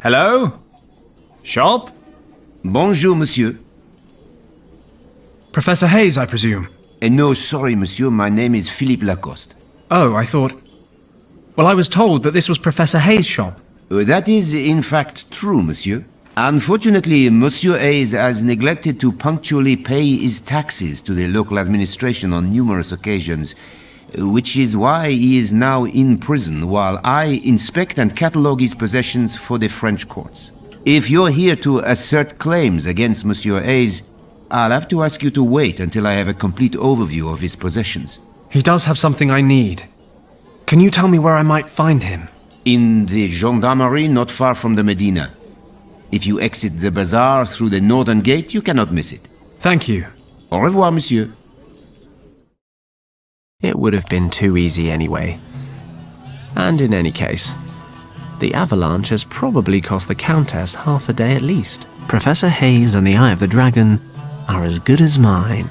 Hello? Shop? Bonjour, monsieur. Professor Hayes, I presume? No, sorry, monsieur. My name is Philippe Lacoste. Oh, I thought... Well, I was told that this was Professor Hayes' shop. That is, in fact, true, monsieur. Unfortunately, Monsieur Hayes has neglected to punctually pay his taxes to the local administration on numerous occasions, which is why he is now in prison while I inspect and catalogue his possessions for the French courts. If you're here to assert claims against Monsieur Hayes, I'll have to ask you to wait until I have a complete overview of his possessions. He does have something I need. Can you tell me where I might find him? In the gendarmerie not far from the Medina. If you exit the bazaar through the northern gate, you cannot miss it. Thank you. Au revoir, monsieur. It would have been too easy anyway. And in any case, the avalanche has probably cost the Countess half a day at least. Professor Hayes and the Eye of the Dragon are as good as mine.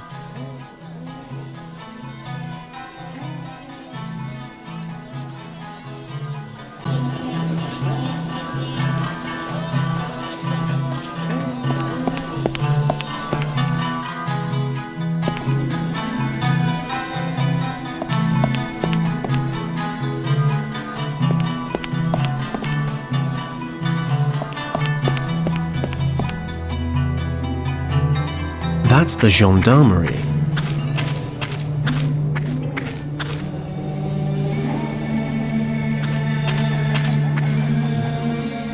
That's the gendarmerie.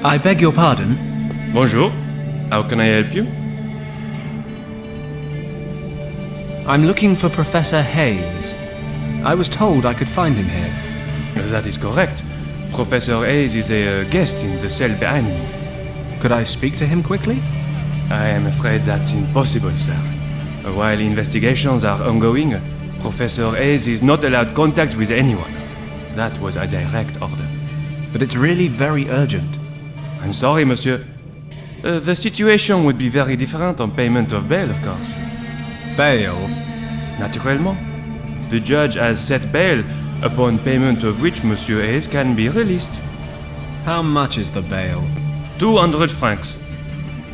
I beg your pardon? Bonjour. How can I help you? I'm looking for Professor Hayes. I was told I could find him here. That is correct. Professor Hayes is a guest in the cell behind me. Could I speak to him quickly? I am afraid that's impossible, sir. While investigations are ongoing, Professor Hayes is not allowed contact with anyone. That was a direct order. But it's really very urgent. I'm sorry, monsieur. The situation would be very different on payment of bail, of course. Bail? Naturellement. The judge has set bail, upon payment of which Monsieur Hayes can be released. How much is the bail? 200 francs.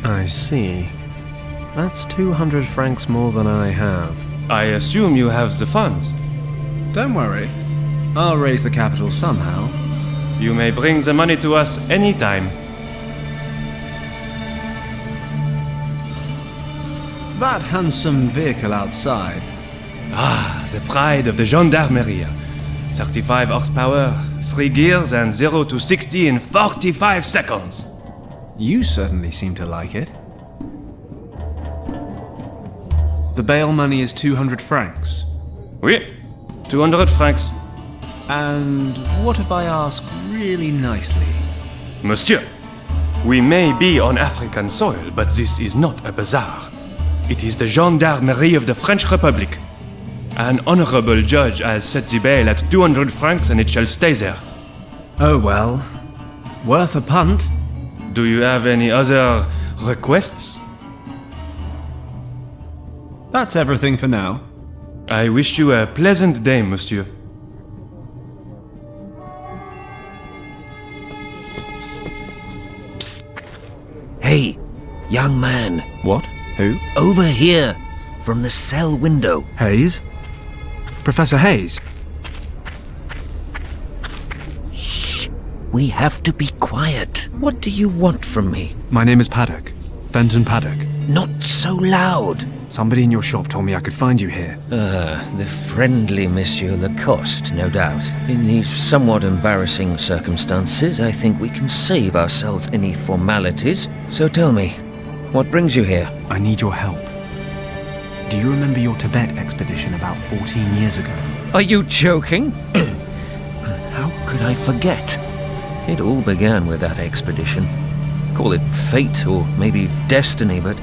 I see. That's 200 francs more than I have. I assume you have the funds. Don't worry. I'll raise the capital somehow. You may bring the money to us anytime. That handsome vehicle outside. Ah, the pride of the gendarmerie. 35 horsepower, 3 gears, and 0 to 60 in 45 seconds. You certainly seem to like it. The bail money is 200 francs. Oui, 200 francs. And what if I ask really nicely? Monsieur, we may be on African soil, but this is not a bazaar. It is the gendarmerie of the French Republic. An honorable judge has set the bail at 200 francs and it shall stay there. Oh well. Worth a punt. Do you have any other requests? That's everything for now. I wish you a pleasant day, monsieur. Psst. Hey, young man. What? Who? Over here, from the cell window. Hayes? Professor Hayes? Shh. We have to be quiet. What do you want from me? My name is Paddock. Fenton Paddock. Not so loud. Somebody in your shop told me I could find you here. The friendly Monsieur Lacoste, no doubt. In these somewhat embarrassing circumstances, I think we can save ourselves any formalities. So tell me, what brings you here? I need your help. Do you remember your Tibet expedition about 14 years ago? Are you joking? How could I forget? It all began with that expedition. Call it fate or maybe destiny, but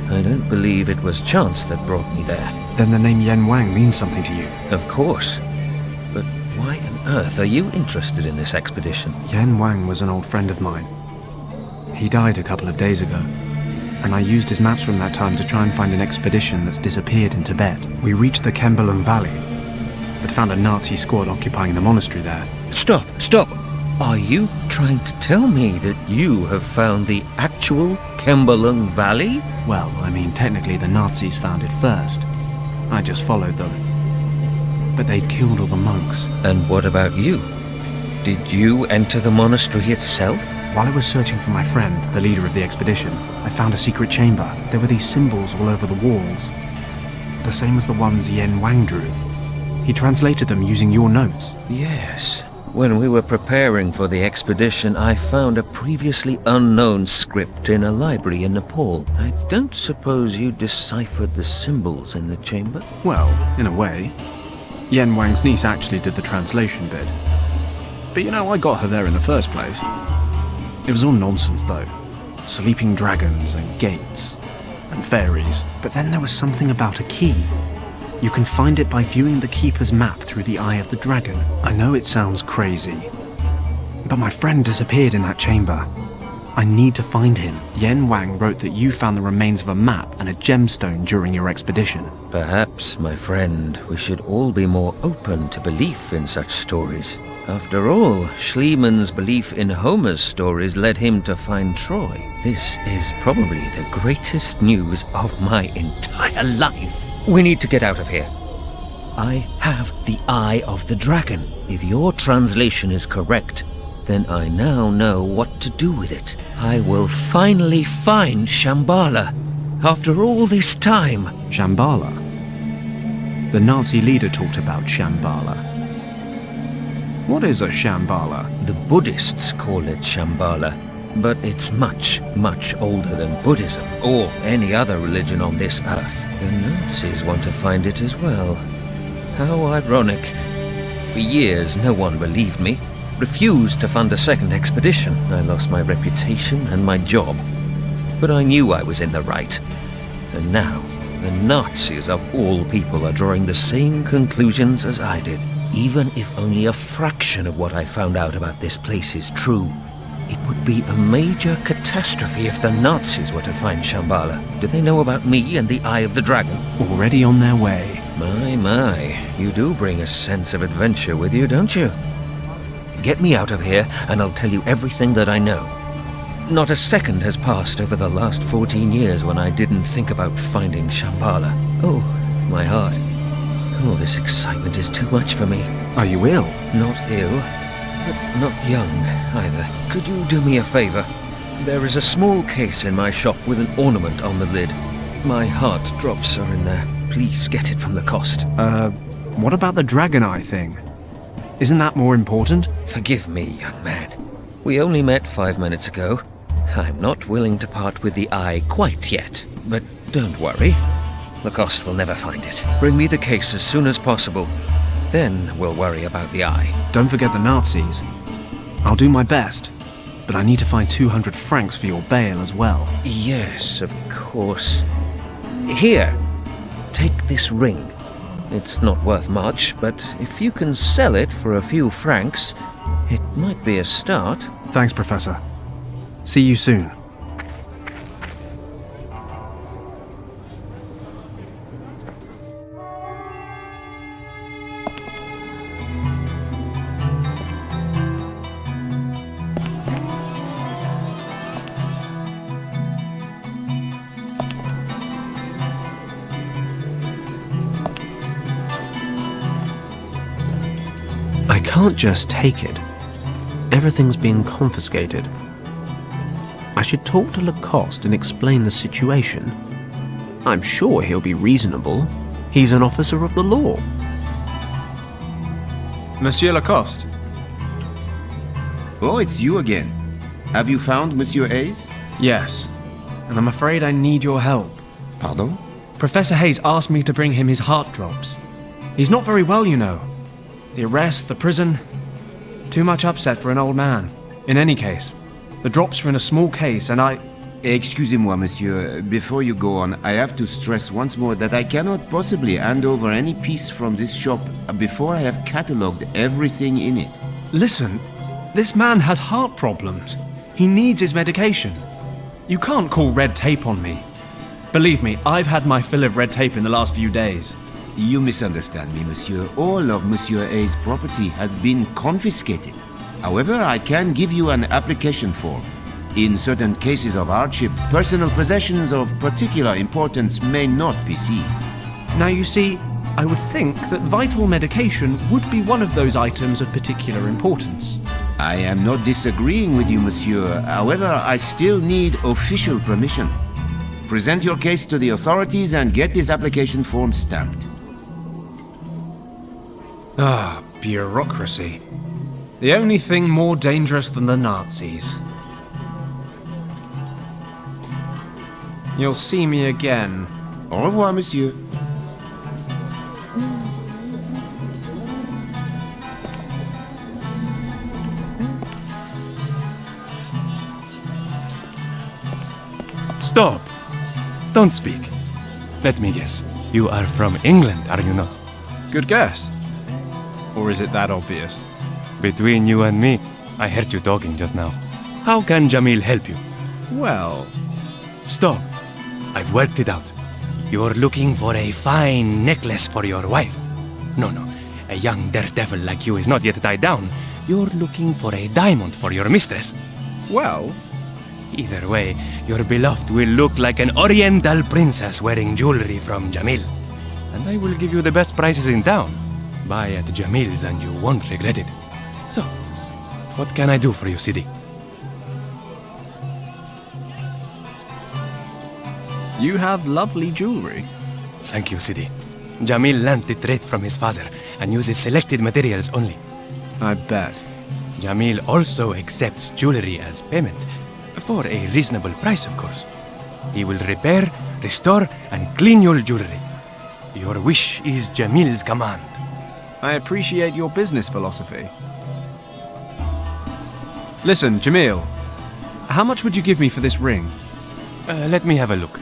I don't believe it was chance that brought me there. Then the name Yen Wang means something to you. Of course. But why on earth are you interested in this expedition? Yen Wang was an old friend of mine. He died a couple of days ago, and I used his maps from that time to try and find an expedition that's disappeared in Tibet. We reached the Kembalung Valley, but found a Nazi squad occupying the monastery there. Stop! Stop! Are you trying to tell me that you have found the actual Kembalung Valley? Well, I mean, technically the Nazis found it first. I just followed them. But they'd killed all the monks. And what about you? Did you enter the monastery itself? While I was searching for my friend, the leader of the expedition, I found a secret chamber. There were these symbols all over the walls. The same as the ones Yen Wang drew. He translated them using your notes. Yes. When we were preparing for the expedition, I found a previously unknown script in a library in Nepal. I don't suppose you deciphered the symbols in the chamber? Well, in a way. Yen Wang's niece actually did the translation bit. But you know, I got her there in the first place. It was all nonsense, though. Sleeping dragons and gates and fairies. But then there was something about a key. You can find it by viewing the Keeper's map through the eye of the dragon. I know it sounds crazy, but my friend disappeared in that chamber. I need to find him. Yen Wang wrote that you found the remains of a map and a gemstone during your expedition. Perhaps, my friend, we should all be more open to belief in such stories. After all, Schliemann's belief in Homer's stories led him to find Troy. This is probably the greatest news of my entire life. We need to get out of here. I have the Eye of the Dragon. If your translation is correct, then I now know what to do with it. I will finally find Shambhala. After all this time. Shambhala? The Nazi leader talked about Shambhala. What is a Shambhala? The Buddhists call it Shambhala, but it's much, much older than Buddhism or any other religion on this earth. The Nazis want to find it as well. How ironic. For years, no one believed me. Refused to fund a second expedition. I lost my reputation and my job. But I knew I was in the right. And now, the Nazis of all people are drawing the same conclusions as I did. Even if only a fraction of what I found out about this place is true, it would be a major catastrophe if the Nazis were to find Shambhala. Do they know about me and the Eye of the Dragon? Already on their way. My, you do bring a sense of adventure with you, don't you? Get me out of here, and I'll tell you everything that I know. Not a second has passed over the last 14 years when I didn't think about finding Shambhala. Oh, my heart. Oh, this excitement is too much for me. Are you ill? Not ill, but not young either. Could you do me a favor? There is a small case in my shop with an ornament on the lid. My heart drops are in there. Please get it from the cost. What about the dragon eye thing? Isn't that more important? Forgive me, young man. We only met 5 minutes ago. I'm not willing to part with the eye quite yet, but don't worry. Lacoste will never find it. Bring me the case as soon as possible. Then we'll worry about the eye. Don't forget the Nazis. I'll do my best, but I need to find 200 francs for your bail as well. Yes, of course. Here, take this ring. It's not worth much, but if you can sell it for a few francs, it might be a start. Thanks, Professor. See you soon. I can't just take it. Everything's being confiscated. I should talk to Lacoste and explain the situation. I'm sure he'll be reasonable. He's an officer of the law. Monsieur Lacoste. Oh, it's you again. Have you found Monsieur Hayes? Yes, and I'm afraid I need your help. Pardon? Professor Hayes asked me to bring him his heart drops. He's not very well, you know. The arrest, the prison, too much upset for an old man. In any case, the drops are in a small case and Excusez-moi, monsieur. Before you go on, I have to stress once more that I cannot possibly hand over any piece from this shop before I have catalogued everything in it. Listen, this man has heart problems. He needs his medication. You can't call red tape on me. Believe me, I've had my fill of red tape in the last few days. You misunderstand me, monsieur. All of Monsieur Hayes' property has been confiscated. However, I can give you an application form. In certain cases of hardship, personal possessions of particular importance may not be seized. Now you see, I would think that vital medication would be one of those items of particular importance. I am not disagreeing with you, monsieur. However, I still need official permission. Present your case to the authorities and get this application form stamped. Ah, bureaucracy. The only thing more dangerous than the Nazis. You'll see me again. Au revoir, monsieur. Stop! Don't speak. Let me guess. You are from England, are you not? Good guess. Or is it that obvious? Between you and me, I heard you talking just now. How can Jamil help you? Well, Stop. I've worked it out. You're looking for a fine necklace for your wife. No, a young daredevil like you is not yet tied down. You're looking for a diamond for your mistress. well, Either way, your beloved will look like an oriental princess wearing jewelry from Jamil. And I will give you the best prices in town. Buy at Jamil's and you won't regret it. So, what can I do for you, Sidi? you have lovely jewelry. Thank you, Sidi. Jamil learned the trade from his father and uses selected materials only. I bet. Jamil also accepts jewelry as payment, for a reasonable price, of course. He will repair, restore, and clean your jewelry. Your wish is Jamil's command. I appreciate your business philosophy. Listen, Jamil, how much would you give me for this ring? Let me have a look.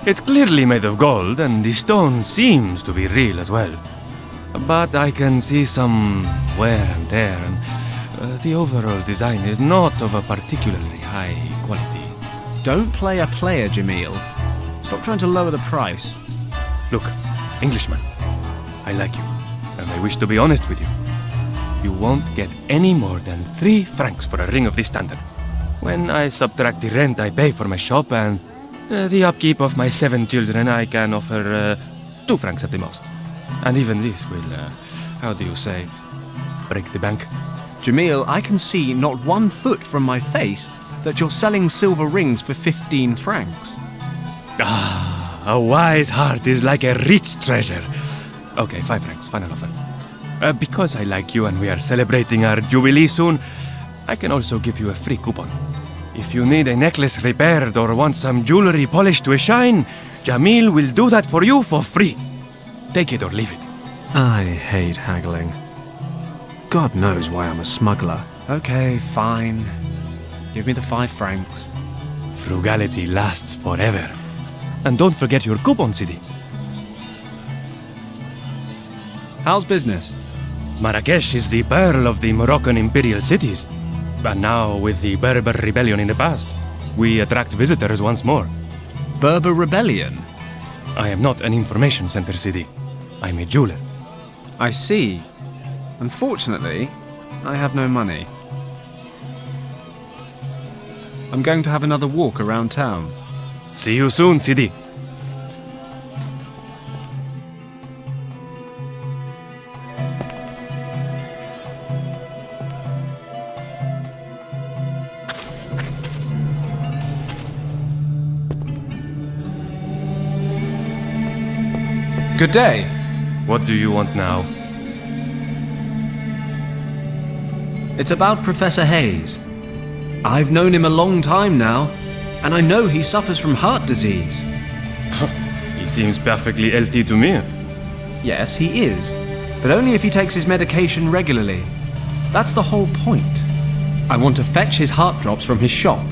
It's clearly made of gold, and the stone seems to be real as well. But I can see some wear and tear, and the overall design is not of a particularly high quality. Don't play a player, Jamil. Stop trying to lower the price. Look, Englishman, I like you, and I wish to be honest with you. You won't get any more than 3 francs for a ring of this standard. When I subtract the rent I pay for my shop and the upkeep of my 7 children, I can offer 2 francs at the most. And even this will, how do you say, break the bank. Jamil, I can see not 1 foot from my face that you're selling silver rings for 15 francs. A wise heart is like a rich treasure. Okay, 5 francs, final offer. Because I like you and we are celebrating our jubilee soon, I can also give you a free coupon. If you need a necklace repaired or want some jewelry polished to a shine, Jamil will do that for you for free. Take it or leave it. I hate haggling. God knows why I'm a smuggler. Okay, fine. Give me the 5 francs. Frugality lasts forever. And don't forget your coupon, Sidi. How's business? Marrakesh is the pearl of the Moroccan imperial cities. And now, with the Berber rebellion in the past, we attract visitors once more. Berber rebellion? I am not an information center, Sidi. I'm a jeweler. I see. Unfortunately, I have no money. I'm going to have another walk around town. See you soon, Sidi. Good day. What do you want now? It's about Professor Hayes. I've known him a long time now, and I know he suffers from heart disease. He seems perfectly healthy to me. Yes, he is, but only if he takes his medication regularly. That's the whole point. I want to fetch his heart drops from his shop.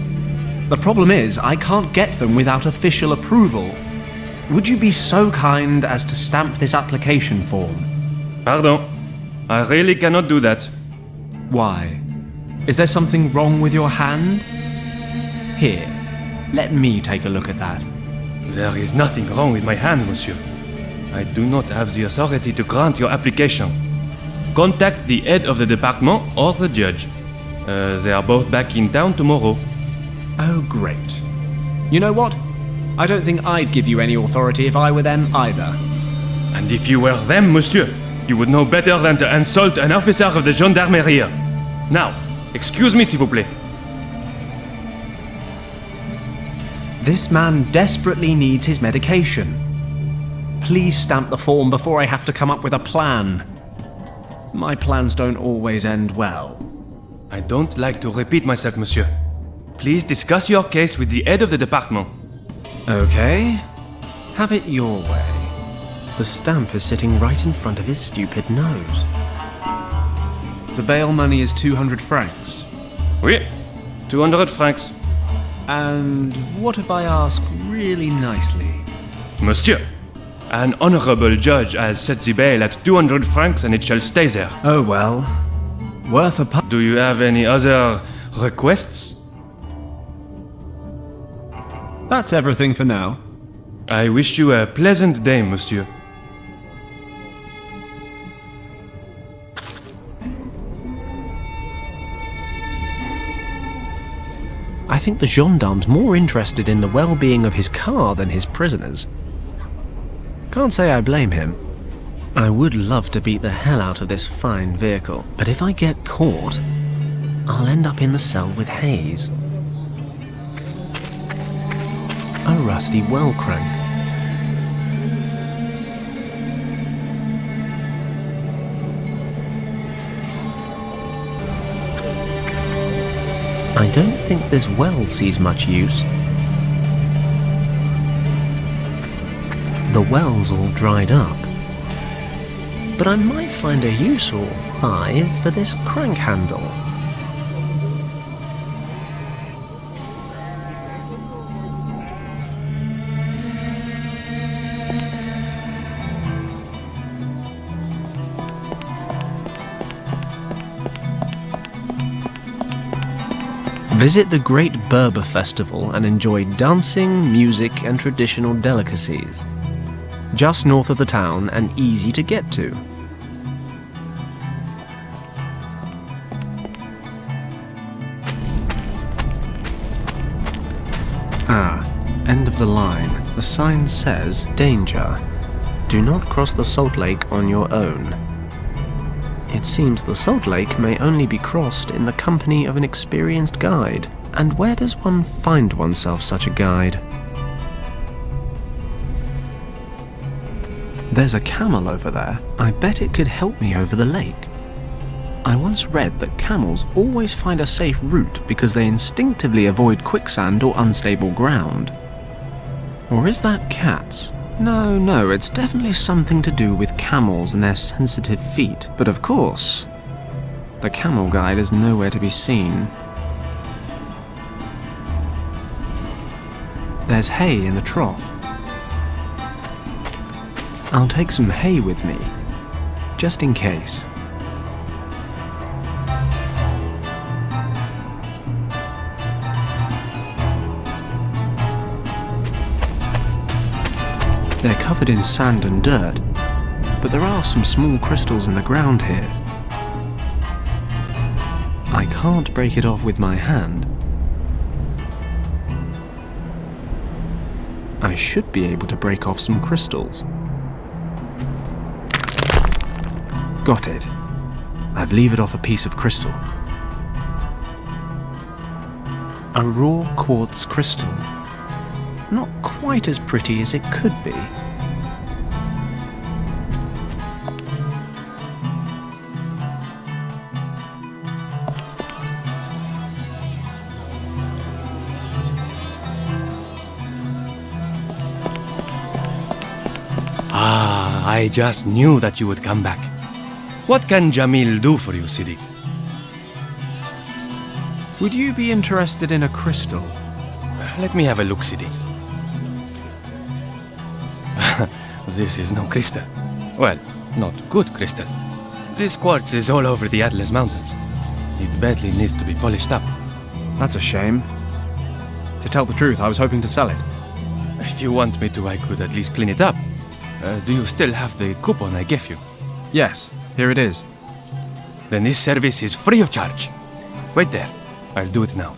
The problem is, I can't get them without official approval. Would you be so kind as to stamp this application form? Pardon. I really cannot do that. Why? Is there something wrong with your hand? Here, let me take a look at that. There is nothing wrong with my hand, monsieur. I do not have the authority to grant your application. contact the head of the department or the judge. They are both back in town tomorrow. Oh, great. You know what? I don't think I'd give you any authority if I were them either. And if you were them, monsieur, you would know better than to insult an officer of the gendarmerie. Now, excuse me, s'il vous plaît. This man desperately needs his medication. Please stamp the form before I have to come up with a plan. My plans don't always end well. I don't like to repeat myself, monsieur. Please discuss your case with the head of the department. Okay. Have it your way. The stamp is sitting right in front of his stupid nose. The bail money is 200 francs. Oui, 200 francs. And what if I ask really nicely? Monsieur, an honorable judge has set the bail at 200 francs and it shall stay there. Oh well. Worth a Do you have any other requests? That's everything for now. I wish you a pleasant day, monsieur. I think the gendarme's more interested in the well-being of his car than his prisoners. Can't say I blame him. I would love to beat the hell out of this fine vehicle, but if I get caught, I'll end up in the cell with Hayes. A rusty well crank. I don't think this well sees much use. The well's all dried up. But I might find a use or 5 for this crank handle. Visit the Great Berber Festival and enjoy dancing, music, and traditional delicacies. Just north of the town and easy to get to. End of the line. The sign says, danger. Do not cross the Salt Lake on your own. It seems the Salt Lake may only be crossed in the company of an experienced guide. And where does one find oneself such a guide? There's a camel over there. I bet it could help me over the lake. I once read that camels always find a safe route because they instinctively avoid quicksand or unstable ground. Or is that cats? No, it's definitely something to do with camels and their sensitive feet. But of course, the camel guide is nowhere to be seen. There's hay in the trough. I'll take some hay with me, just in case. They're covered in sand and dirt, but there are some small crystals in the ground here. I can't break it off with my hand. I should be able to break off some crystals. Got it. I've levered off a piece of crystal. A raw quartz crystal. Not quite as pretty as it could be. I just knew that you would come back. What can Jamil do for you, Sidi? Would you be interested in a crystal? Let me have a look, Sidi. This is no crystal. Well, not good crystal. This quartz is all over the Atlas Mountains. It badly needs to be polished up. That's a shame. To tell the truth, I was hoping to sell it. If you want me to, I could at least clean it up. Do you still have the coupon I gave you? Yes, here it is. Then this service is free of charge. Wait there. I'll do it now.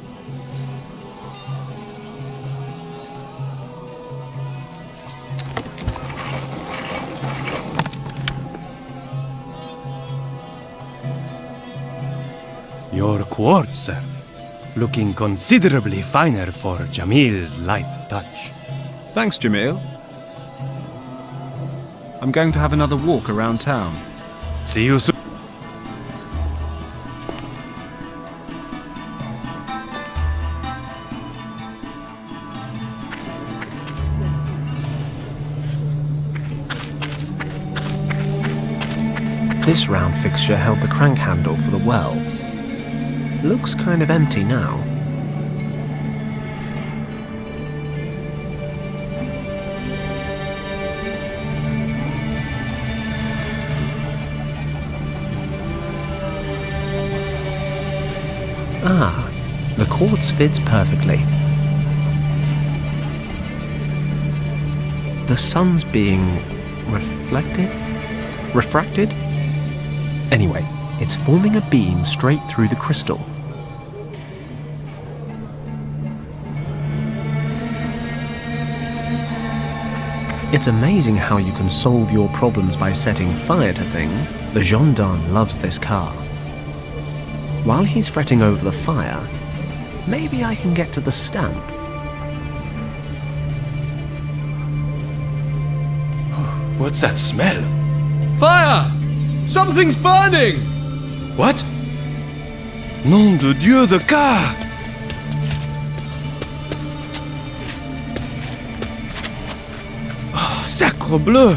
Your quartz, sir. Looking considerably finer for Jamil's light touch. Thanks, Jamil. I'm going to have another walk around town. See you soon. This round fixture held the crank handle for the well. Looks kind of empty now. Ah, the quartz fits perfectly. The sun's being refracted? Anyway, it's forming a beam straight through the crystal. It's amazing how you can solve your problems by setting fire to things. The gendarme loves this car. While he's fretting over the fire, maybe I can get to the stamp. What's that smell? Fire! Something's burning! What? Nom de Dieu, the car! Oh, sacre bleu!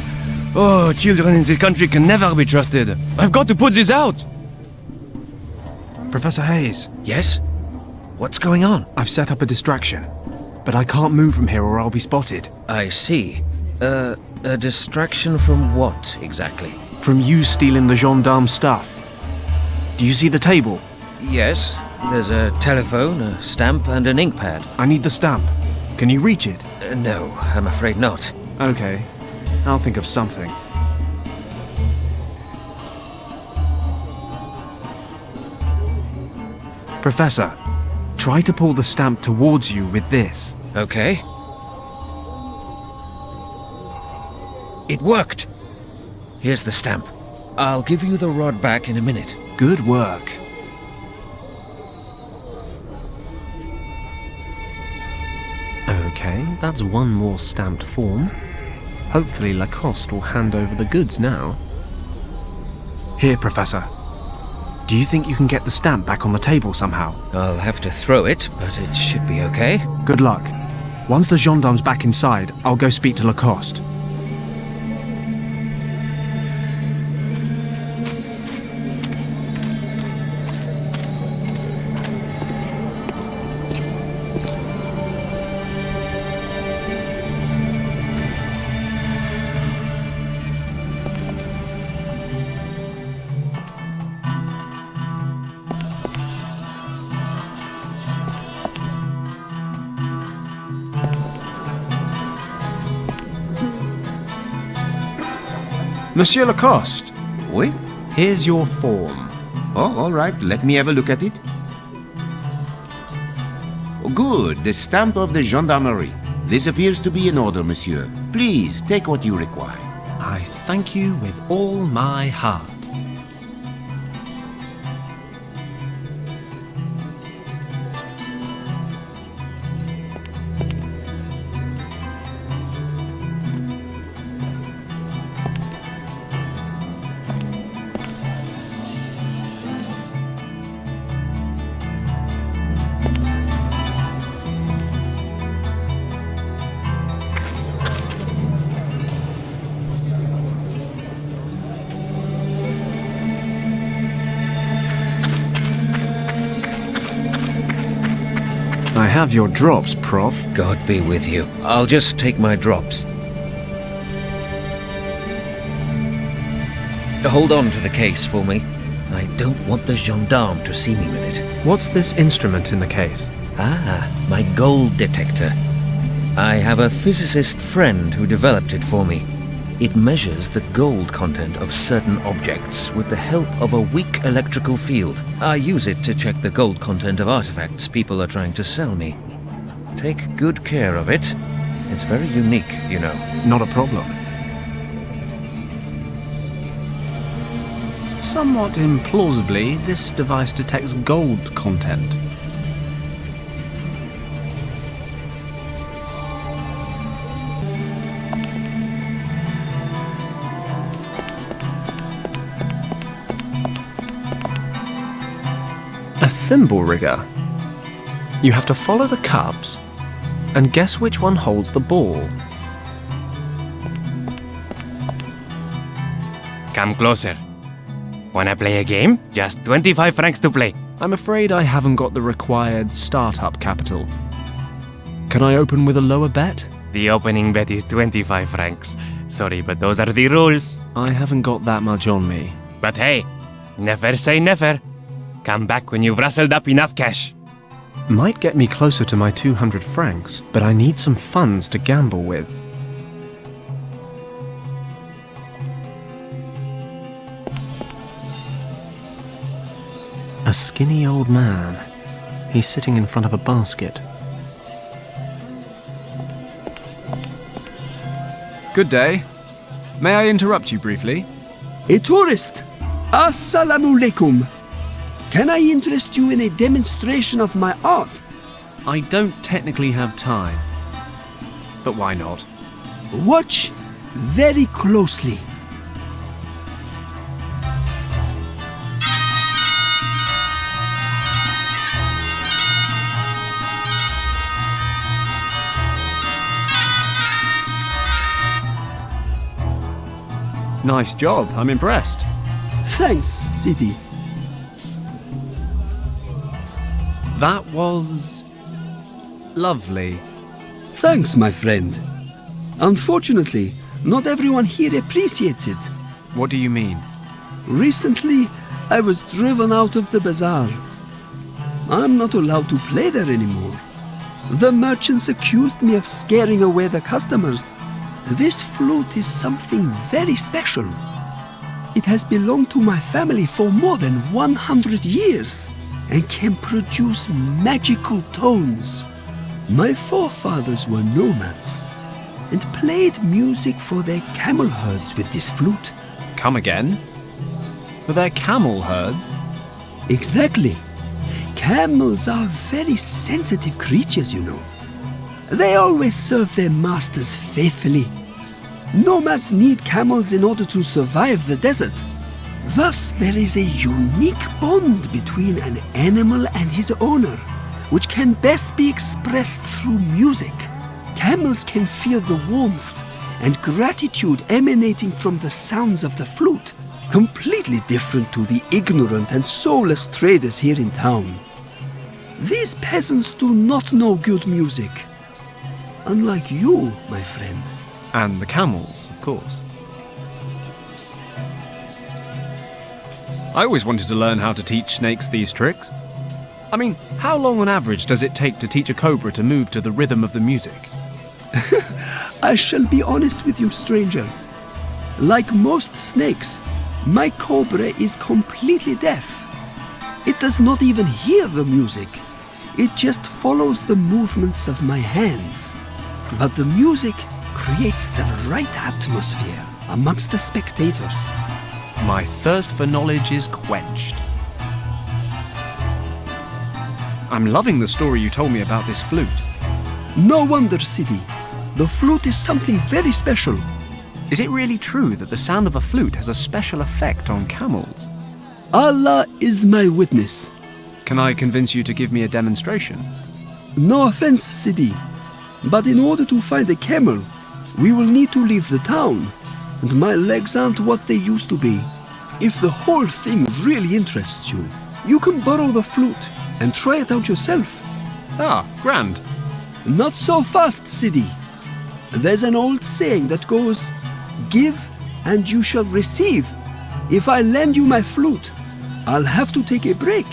Oh, children in this country can never be trusted. I've got to put this out! Professor Hayes, Yes? What's going on? I've set up a distraction, but I can't move from here or I'll be spotted. I see. A distraction from what, exactly? From you stealing the gendarme's stuff. Do you see the table? Yes, there's a telephone, a stamp, and an ink pad. I need the stamp. Can you reach it? No, I'm afraid not. Okay, I'll think of something. Professor, try to pull the stamp towards you with this. Okay. It worked! Here's the stamp. I'll give you the rod back in a minute. Good work. Okay, that's one more stamped form. Hopefully Lacoste will hand over the goods now. Here, Professor. Do you think you can get the stamp back on the table somehow? I'll have to throw it, but it should be okay. Good luck. Once the gendarme's back inside, I'll go speak to Lacoste. Monsieur Lacoste, Oui? here's your form. Oh, all right. Let me have a look at it. Oh, good. The stamp of the gendarmerie. This appears to be in order, monsieur. Please, take what you require. I thank you with all my heart. I have your drops, Prof. God be with you. I'll just take my drops. Hold on to the case for me. I don't want the gendarme to see me with it. What's this instrument in the case? Ah, my gold detector. I have a physicist friend who developed it for me. It measures the gold content of certain objects with the help of a weak electrical field. I use it to check the gold content of artifacts people are trying to sell me. Take good care of it. It's very unique, you know. Not a problem. Somewhat implausibly, this device detects gold content. A thimble rigger. You have to follow the cups and guess which one holds the ball. Come closer. Wanna play a game? Just 25 francs to play. I'm afraid I haven't got the required startup capital. Can I open with a lower bet? The opening bet is 25 francs. Sorry, but those are the rules. I haven't got that much on me. But hey, never say never. Come back when you've rustled up enough cash. Might get me closer to my 200 francs, but I need some funds to gamble with. A skinny old man. He's sitting in front of a basket. Good day. May I interrupt you briefly? A tourist. Assalamu alaikum. Can I interest you in a demonstration of my art? I don't technically have time. But why not? Watch very closely. Nice job, I'm impressed. Thanks, Sidi. That was lovely. Thanks, my friend. Unfortunately, not everyone here appreciates it. What do you mean? Recently, I was driven out of the bazaar. I'm not allowed to play there anymore. The merchants accused me of scaring away the customers. This flute is something very special. It has belonged to my family for more than 100 years and can produce magical tones. My forefathers were nomads and played music for their camel herds with this flute. Come again? For their camel herds? Exactly. Camels are very sensitive creatures, you know. They always serve their masters faithfully. Nomads need camels in order to survive the desert. Thus, there is a unique bond between an animal and his owner, which can best be expressed through music. Camels can feel the warmth and gratitude emanating from the sounds of the flute, completely different to the ignorant and soulless traders here in town. These peasants do not know good music, unlike you, my friend. And the camels, of course. I always wanted to learn how to teach snakes these tricks. I mean, how long on average does it take to teach a cobra to move to the rhythm of the music? I shall be honest with you, stranger. Like most snakes, my cobra is completely deaf. It does not even hear the music. It just follows the movements of my hands. But the music creates the right atmosphere amongst the spectators. My thirst for knowledge is quenched. I'm loving the story you told me about this flute. No wonder, Sidi. The flute is something very special. Is it really true that the sound of a flute has a special effect on camels? Allah is my witness. Can I convince you to give me a demonstration? No offense, Sidi, but in order to find a camel, we will need to leave the town, and my legs aren't what they used to be. If the whole thing really interests you, you can borrow the flute and try it out yourself. Ah, grand. Not so fast, Sidi. There's an old saying that goes, "Give and you shall receive." If I lend you my flute, I'll have to take a break.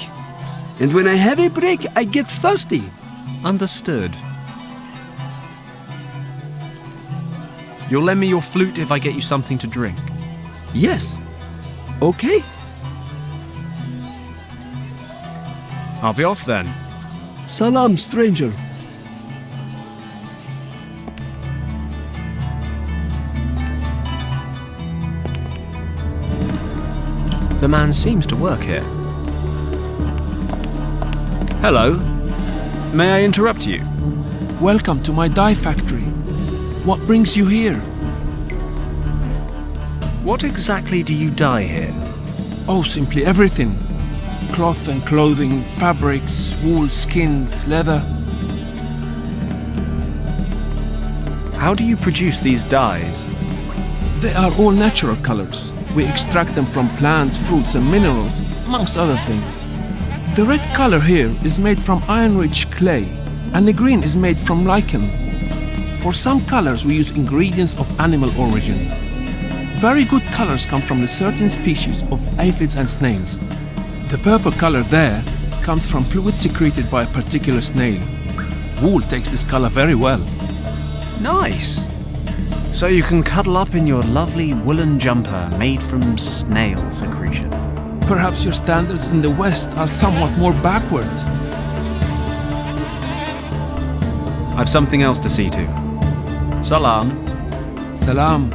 And when I have a break, I get thirsty. Understood. You'll lend me your flute if I get you something to drink. Yes. Okay? I'll be off then. Salam, stranger. The man seems to work here. Hello. May I interrupt you? Welcome to my dye factory. What brings you here? What exactly do you dye here? Oh, simply everything. Cloth and clothing, fabrics, wool, skins, leather. How do you produce these dyes? They are all natural colors. We extract them from plants, fruits and minerals, amongst other things. The red color here is made from iron-rich clay, and the green is made from lichen. For some colors we use ingredients of animal origin. Very good colors come from a certain species of aphids and snails. The purple color there comes from fluid secreted by a particular snail. Wool takes this color very well. Nice! So you can cuddle up in your lovely woolen jumper made from snail secretion. Perhaps your standards in the West are somewhat more backward. I've something else to see to. Salam. Salam.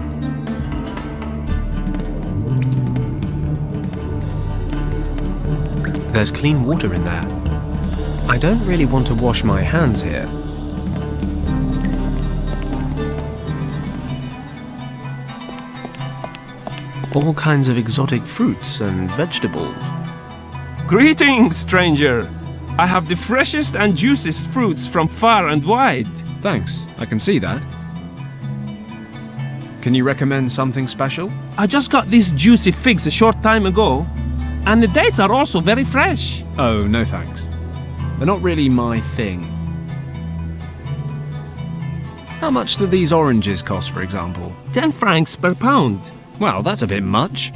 There's clean water in there. I don't really want to wash my hands here. All kinds of exotic fruits and vegetables. Greetings, stranger! I have the freshest and juiciest fruits from far and wide. Thanks, I can see that. Can you recommend something special? I just got these juicy figs a short time ago, and the dates are also very fresh. Oh, no thanks. They're not really my thing. How much do these oranges cost, for example? 10 francs per pound. Well, that's a bit much.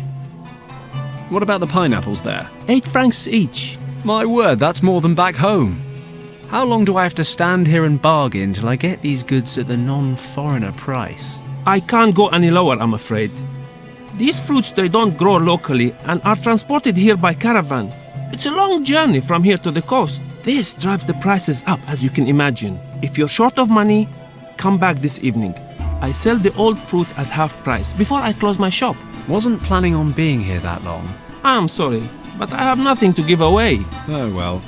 What about the pineapples there? 8 francs each. My word, that's more than back home. How long do I have to stand here and bargain till I get these goods at the non-foreigner price? I can't go any lower, I'm afraid. These fruits, they don't grow locally and are transported here by caravan. It's a long journey from here to the coast. This drives the prices up, as you can imagine. If you're short of money, come back this evening. I sell the old fruit at half price before I close my shop. Wasn't planning on being here that long. I'm sorry, but I have nothing to give away. Oh well,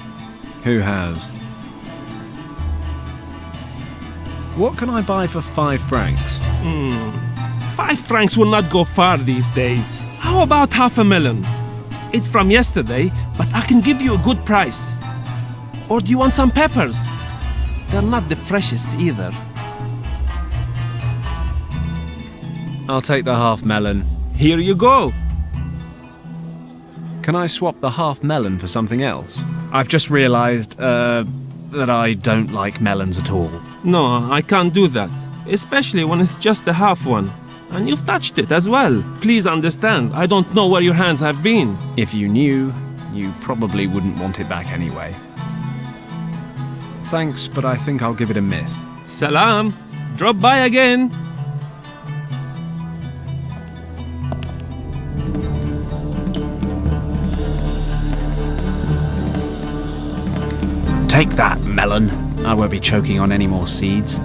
who has? What can I buy for 5 francs? 5 francs will not go far these days. How about half a melon? It's from yesterday, but I can give you a good price. Or do you want some peppers? They're not the freshest either. I'll take the half melon. Here you go. Can I swap the half melon for something else? I've just realized, that I don't like melons at all. No, I can't do that. Especially when it's just a half one. And you've touched it as well. Please understand, I don't know where your hands have been. If you knew, you probably wouldn't want it back anyway. Thanks, but I think I'll give it a miss. Salam. Drop by again. Take that, melon. I won't be choking on any more seeds.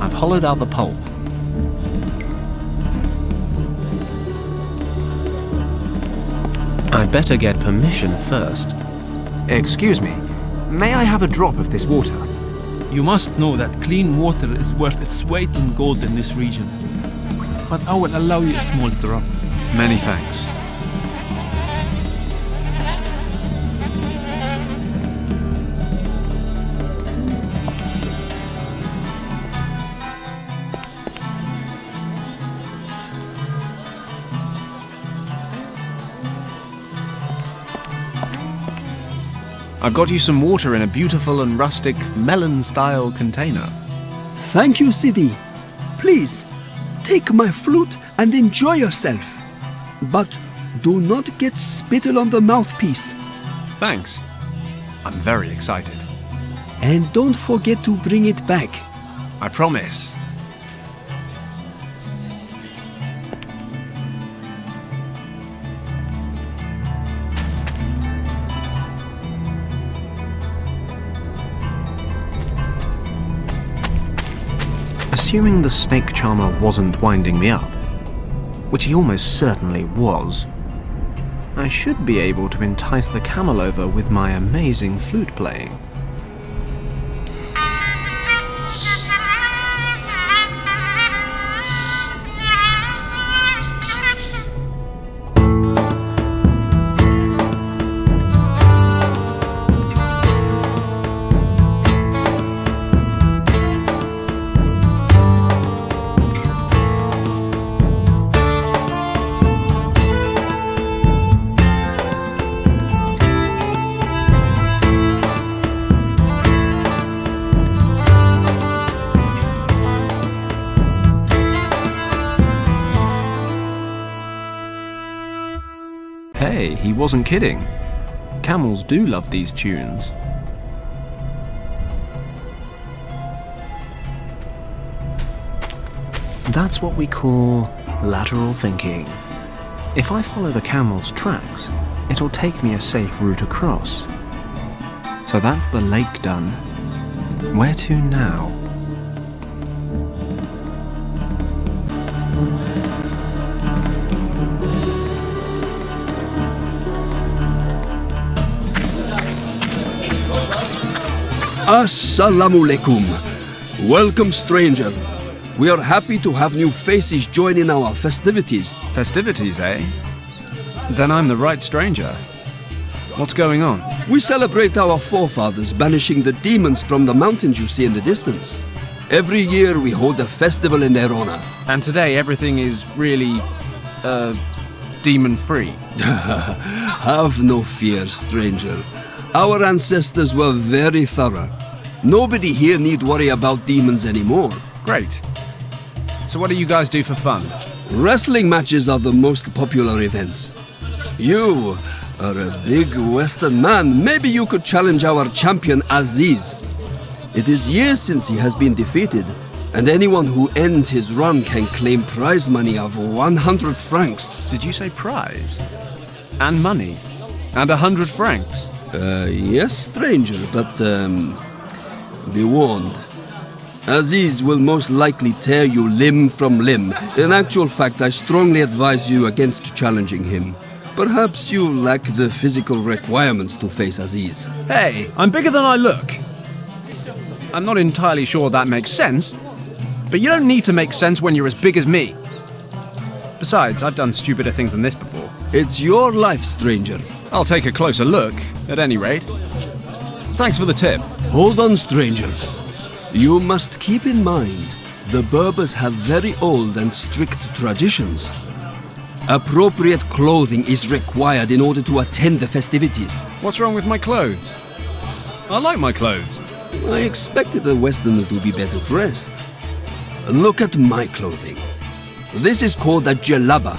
I've hollowed out the pulp. I'd better get permission first. Excuse me, may I have a drop of this water? You must know that clean water is worth its weight in gold in this region. But I will allow you a small drop. Many thanks. I've got you some water in a beautiful and rustic melon-style container. Thank you, Sidi. Please, take my flute and enjoy yourself. But do not get spittle on the mouthpiece. Thanks. I'm very excited. And don't forget to bring it back. I promise. assuming the snake charmer wasn't winding me up, which he almost certainly was, I should be able to entice the camel over with my amazing flute playing. Hey, he wasn't kidding. Camels do love these tunes. That's what we call lateral thinking. If I follow the camel's tracks, it'll take me a safe route across. So that's the lake done. Where to now? Assalamu alaikum. Welcome, stranger. We are happy to have new faces join in our festivities. Festivities, eh? Then I'm the right stranger. What's going on? We celebrate our forefathers banishing the demons from the mountains you see in the distance. Every year we hold a festival in their honor. And today everything is really, demon-free. Have no fear, stranger. Our ancestors were very thorough. Nobody here need worry about demons anymore. Great. So what do you guys do for fun? Wrestling matches are the most popular events. You are a big Western man. Maybe you could challenge our champion Aziz. It is years since he has been defeated, and anyone who ends his run can claim prize money of 100 francs. Did you say prize? And money? And 100 francs? Yes, stranger, but, be warned. Aziz will most likely tear you limb from limb. In actual fact, I strongly advise you against challenging him. Perhaps you lack the physical requirements to face Aziz. Hey, I'm bigger than I look. I'm not entirely sure that makes sense, but you don't need to make sense when you're as big as me. Besides, I've done stupider things than this before. It's your life, stranger. I'll take a closer look, at any rate. Thanks for the tip. Hold on, stranger. You must keep in mind, the Berbers have very old and strict traditions. Appropriate clothing is required in order to attend the festivities. What's wrong with my clothes? I like my clothes. I expected a Westerner to be better dressed. Look at my clothing. This is called a jalaba,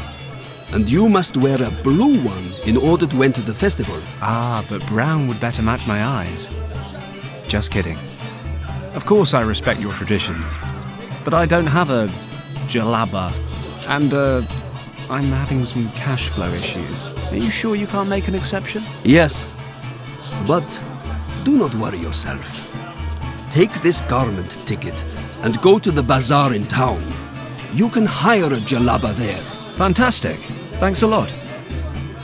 and you must wear a blue one in order to enter the festival. Ah, but brown would better match my eyes. Just kidding. Of course I respect your traditions, but I don't have a jalaba, and I'm having some cash flow issues. Are you sure you can't make an exception? Yes, but do not worry yourself. Take this garment ticket and go to the bazaar in town. You can hire a jalaba there. Fantastic. Thanks a lot.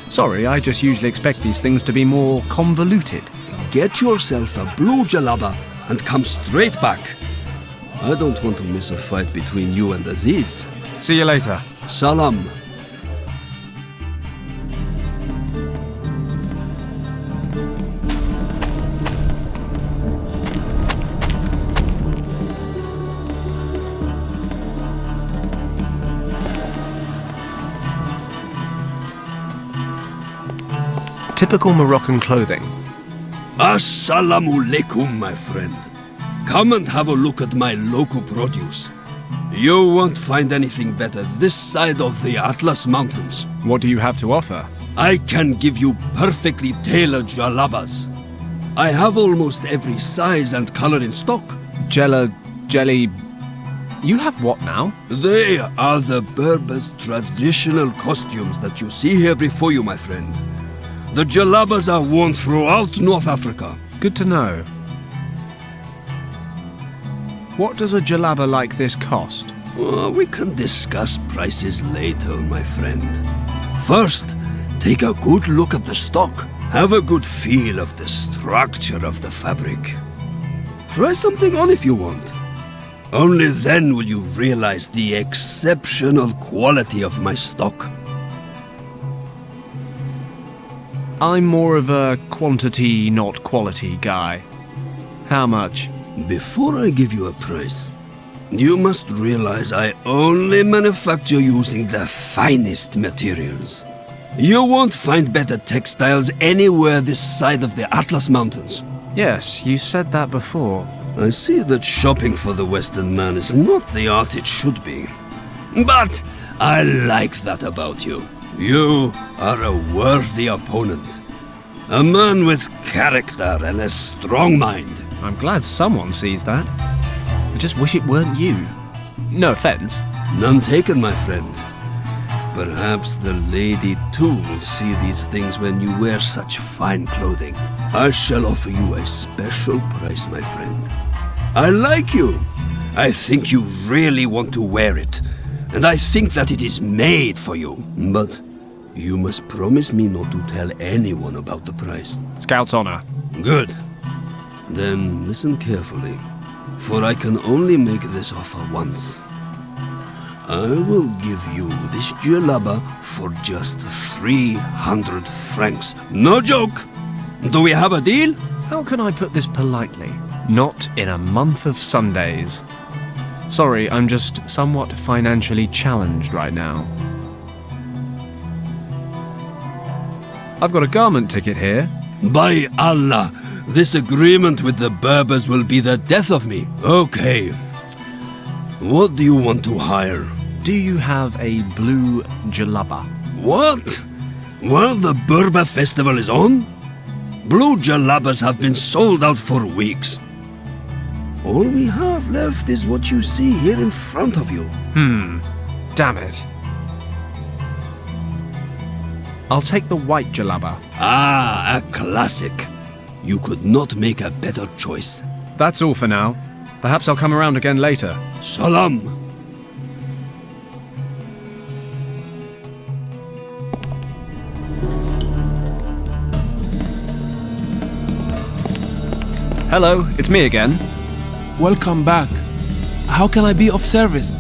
Sorry, I just usually expect these things to be more convoluted. Get yourself a blue jalaba and come straight back. I don't want to miss a fight between you and Aziz. See you later. Salam. Typical Moroccan clothing. Assalamu alaikum, my friend. Come and have a look at my local produce. You won't find anything better this side of the Atlas Mountains. What do you have to offer? I can give you perfectly tailored jalabas. I have almost every size and color in stock. Jelly... You have what now? They are the Berbers' traditional costumes that you see here before you, my friend. The jalabas are worn throughout North Africa. Good to know. What does a jalaba like this cost? We can discuss prices later, my friend. First, take a good look at the stock. Have a good feel of the structure of the fabric. Try something on if you want. Only then will you realize the exceptional quality of my stock. I'm more of a quantity, not quality guy. How much? Before I give you a price, you must realize I only manufacture using the finest materials. You won't find better textiles anywhere this side of the Atlas Mountains. Yes, you said that before. I see that shopping for the Western man is not the art it should be. But I like that about you. You are a worthy opponent. A man with character and a strong mind. I'm glad someone sees that. I just wish it weren't you. No offense. None taken, my friend. Perhaps the lady too will see these things when you wear such fine clothing. I shall offer you a special price, my friend. I like you. I think you really want to wear it. And I think that it is made for you. But you must promise me not to tell anyone about the price. Scout's honor. Good. Then listen carefully, for I can only make this offer once. I will give you this jalaba for just 300 francs. No joke! Do we have a deal? How can I put this politely? Not in a month of Sundays. Sorry, I'm just somewhat financially challenged right now. I've got a garment ticket here. By Allah, this agreement with the Berbers will be the death of me. Okay. What do you want to hire? Do you have a blue jalaba? What? While the Berber festival is on? Blue jalabas have been sold out for weeks. All we have left is what you see here in front of you. Damn it. I'll take the white jalaba. Ah, a classic. You could not make a better choice. That's all for now. Perhaps I'll come around again later. Salam. Hello, it's me again. Welcome back. How can I be of service?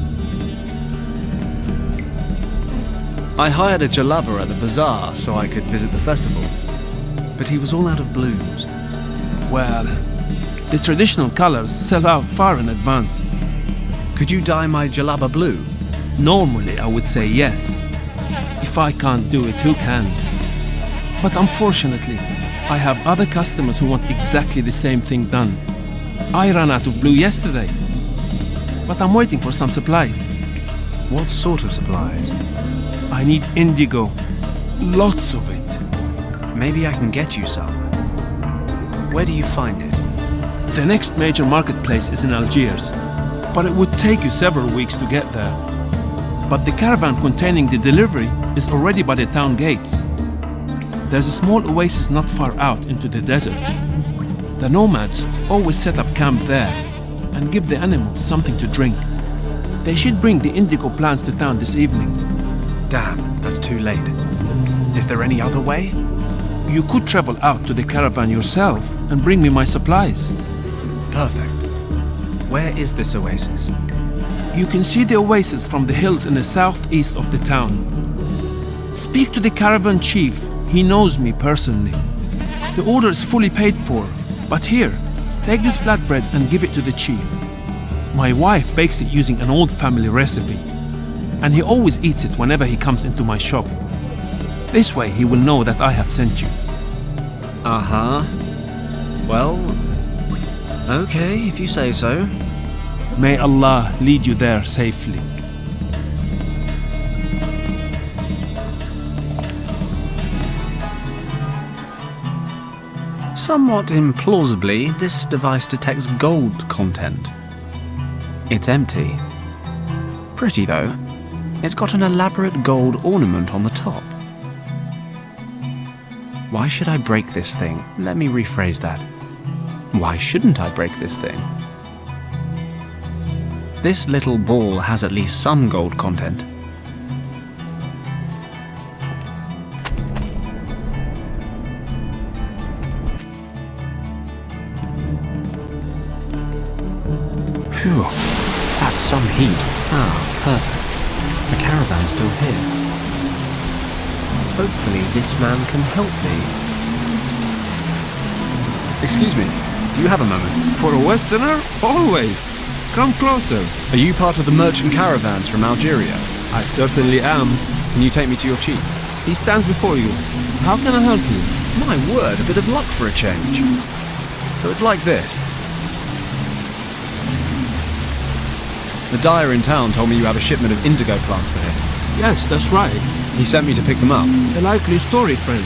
I hired a jalaba at the bazaar so I could visit the festival. But he was all out of blues. Well, the traditional colors sell out far in advance. Could you dye my jalaba blue? Normally, I would say yes. If I can't do it, who can? But unfortunately, I have other customers who want exactly the same thing done. I ran out of blue yesterday, but I'm waiting for some supplies. What sort of supplies? I need indigo. Lots of it. Maybe I can get you some. Where do you find it? The next major marketplace is in Algiers, but it would take you several weeks to get there. But the caravan containing the delivery is already by the town gates. There's a small oasis not far out into the desert. The nomads always set up camp there and give the animals something to drink. They should bring the indigo plants to town this evening. Damn, that's too late. Is there any other way? You could travel out to the caravan yourself and bring me my supplies. Perfect. Where is this oasis? You can see the oasis from the hills in the southeast of the town. Speak to the caravan chief. He knows me personally. The order is fully paid for, but here, take this flatbread and give it to the chief. My wife bakes it using an old family recipe, and he always eats it whenever he comes into my shop. This way he will know that I have sent you. Uh-huh. Well, okay, if you say so. May Allah lead you there safely. Somewhat implausibly, this device detects gold content. It's empty. Pretty though. It's got an elaborate gold ornament on the top. Why should I break this thing? Let me rephrase that. Why shouldn't I break this thing? This little ball has at least some gold content. Phew, that's some heat. Ah, perfect. The caravan's still here. Hopefully this man can help me. Excuse me, do you have a moment? For a Westerner? Always. Come closer. Are you part of the merchant caravans from Algeria? I certainly am. Can you take me to your chief? He stands before you. How can I help you? My word, a bit of luck for a change. So it's like this. The dyer in town told me you have a shipment of indigo plants for him. Yes, that's right. He sent me to pick them up. A likely story, friend.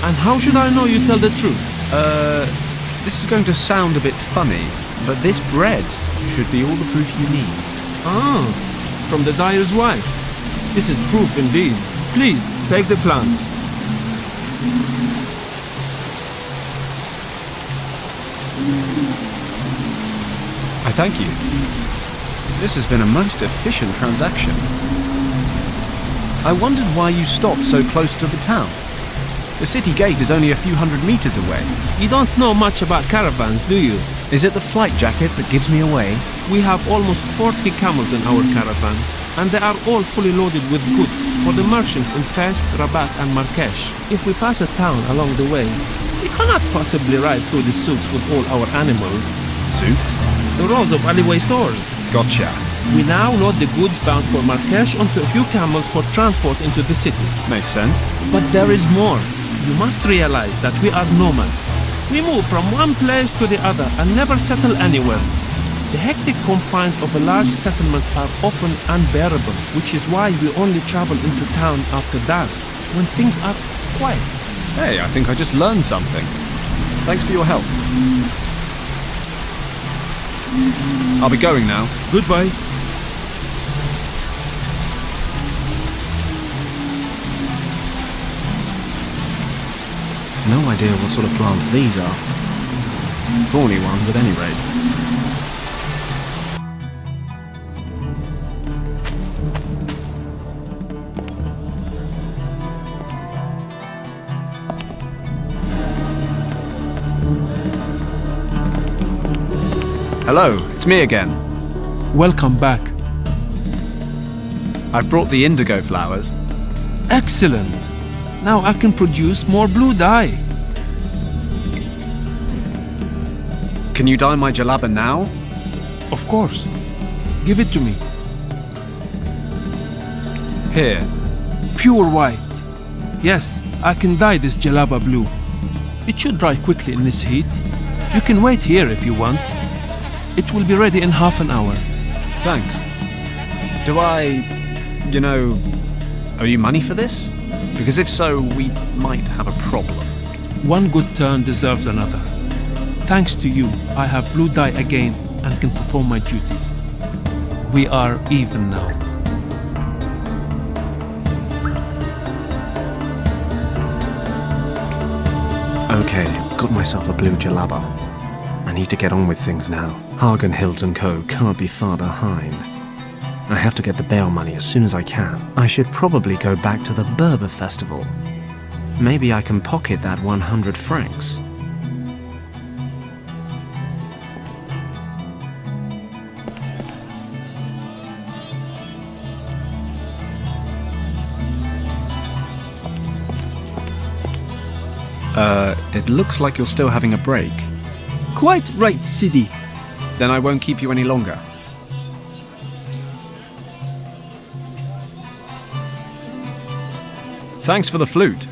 And how should I know you tell the truth? This is going to sound a bit funny, but this bread should be all the proof you need. Ah, from the dyer's wife. This is proof indeed. Please, take the plants. I thank you. This has been a most efficient transaction. I wondered why you stopped so close to the town. The city gate is only a few hundred meters away. You don't know much about caravans, do you? Is it the flight jacket that gives me away? We have almost 40 camels in our caravan, and they are all fully loaded with goods for the merchants in Fez, Rabat and Marrakesh. If we pass a town along the way, we cannot possibly ride through the souks with all our animals. Souks? The rows of alleyway stores. Gotcha. We now load the goods bound for Marrakesh onto a few camels for transport into the city. Makes sense. But there is more. You must realize that we are nomads. We move from one place to the other and never settle anywhere. The hectic confines of a large settlement are often unbearable, which is why we only travel into town after dark, when things are quiet. Hey, I think I just learned something. Thanks for your help. I'll be going now. Goodbye. No idea what sort of plants these are. Thorny ones at any rate. Hello, it's me again. Welcome back. I've brought the indigo flowers. Excellent. Now I can produce more blue dye. Can you dye my jalaba now? Of course. Give it to me. Here. Pure white. Yes, I can dye this jalaba blue. It should dry quickly in this heat. You can wait here if you want. It will be ready in half an hour. Thanks. Do I, owe you money for this? Because if so, we might have a problem. One good turn deserves another. Thanks to you, I have blue dye again and can perform my duties. We are even now. Okay, got myself a blue jalaba. I need to get on with things now. Hagen, Hilt & Co. can't be far behind. I have to get the bail money as soon as I can. I should probably go back to the Berber festival. Maybe I can pocket that 100 francs. It looks like you're still having a break. Quite right, Sidi. Then I won't keep you any longer. Thanks for the flute.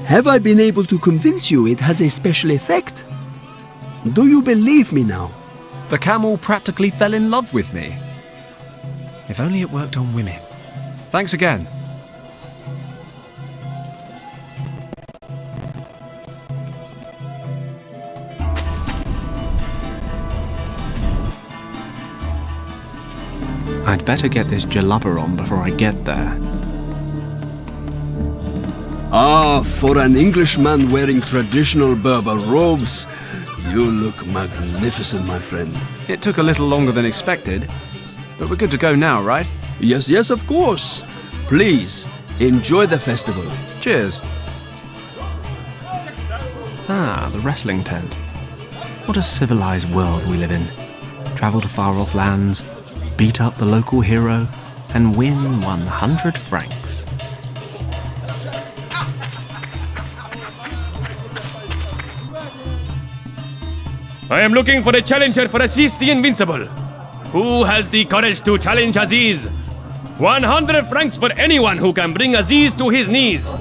Have I been able to convince you it has a special effect? Do you believe me now? The camel practically fell in love with me. If only it worked on women. Thanks again. I'd better get this jalaba on before I get there. Ah, for an Englishman wearing traditional Berber robes, You look magnificent, my friend. It took a little longer than expected, but we're good to go now, right? Yes, yes, of course. Please, enjoy the festival. Cheers. Ah, the wrestling tent. What a civilized world we live in. Travel to far-off lands, beat up the local hero, and win 100 francs. I am looking for a challenger for Aziz the Invincible. Who has the courage to challenge Aziz? 100 francs for anyone who can bring Aziz to his knees.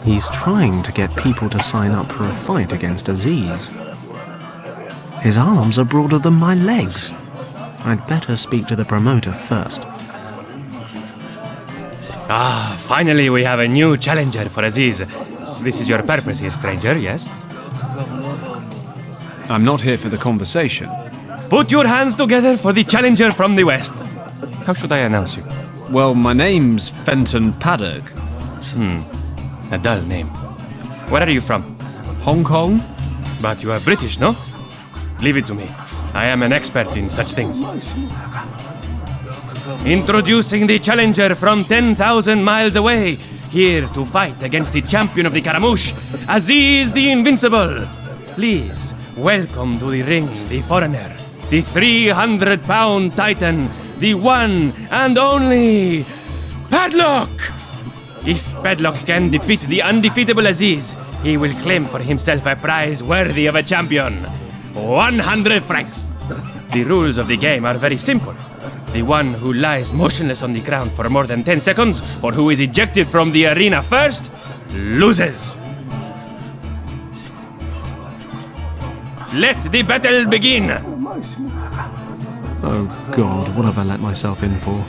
He's trying to get people to sign up for a fight against Aziz. His arms are broader than my legs. I'd better speak to the promoter first. Ah, finally we have a new challenger for Aziz. This is your purpose here, stranger, yes? I'm not here for the conversation. Put your hands together for the challenger from the west. How should I announce you? Well, my name's Fenton Paddock. A dull name. Where are you from? Hong Kong? But you are British, no? Leave it to me. I am an expert in such things. Introducing the challenger from 10,000 miles away, here to fight against the champion of the Caramouche, Aziz the Invincible. Please, welcome to the ring the foreigner, the 300-pound titan, the one and only Paddock! If Paddock can defeat the undefeatable Aziz, he will claim for himself a prize worthy of a champion. 100 francs. The rules of the game are very simple. The one who lies motionless on the ground for more than 10 seconds, or who is ejected from the arena first, loses. Let the battle begin! Oh God, what have I let myself in for?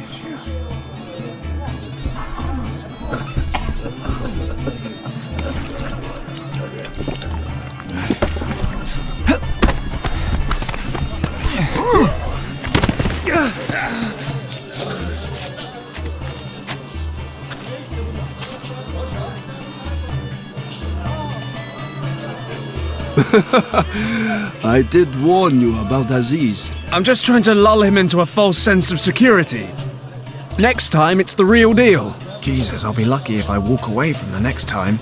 I did warn you about Aziz. I'm just trying to lull him into a false sense of security. Next time, it's the real deal. Jesus, I'll be lucky if I walk away from the next time.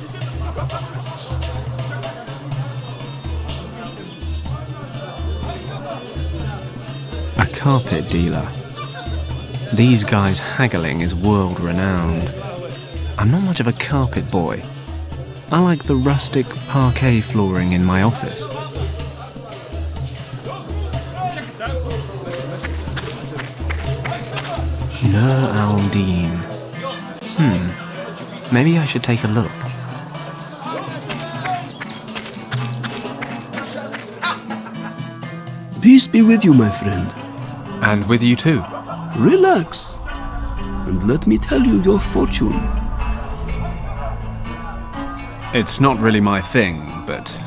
A carpet dealer. These guys' haggling is world-renowned. I'm not much of a carpet boy. I like the rustic parquet flooring in my office. Nur al-Din. Maybe I should take a look. Peace be with you, my friend. And with you too. Relax, and let me tell you your fortune. It's not really my thing, but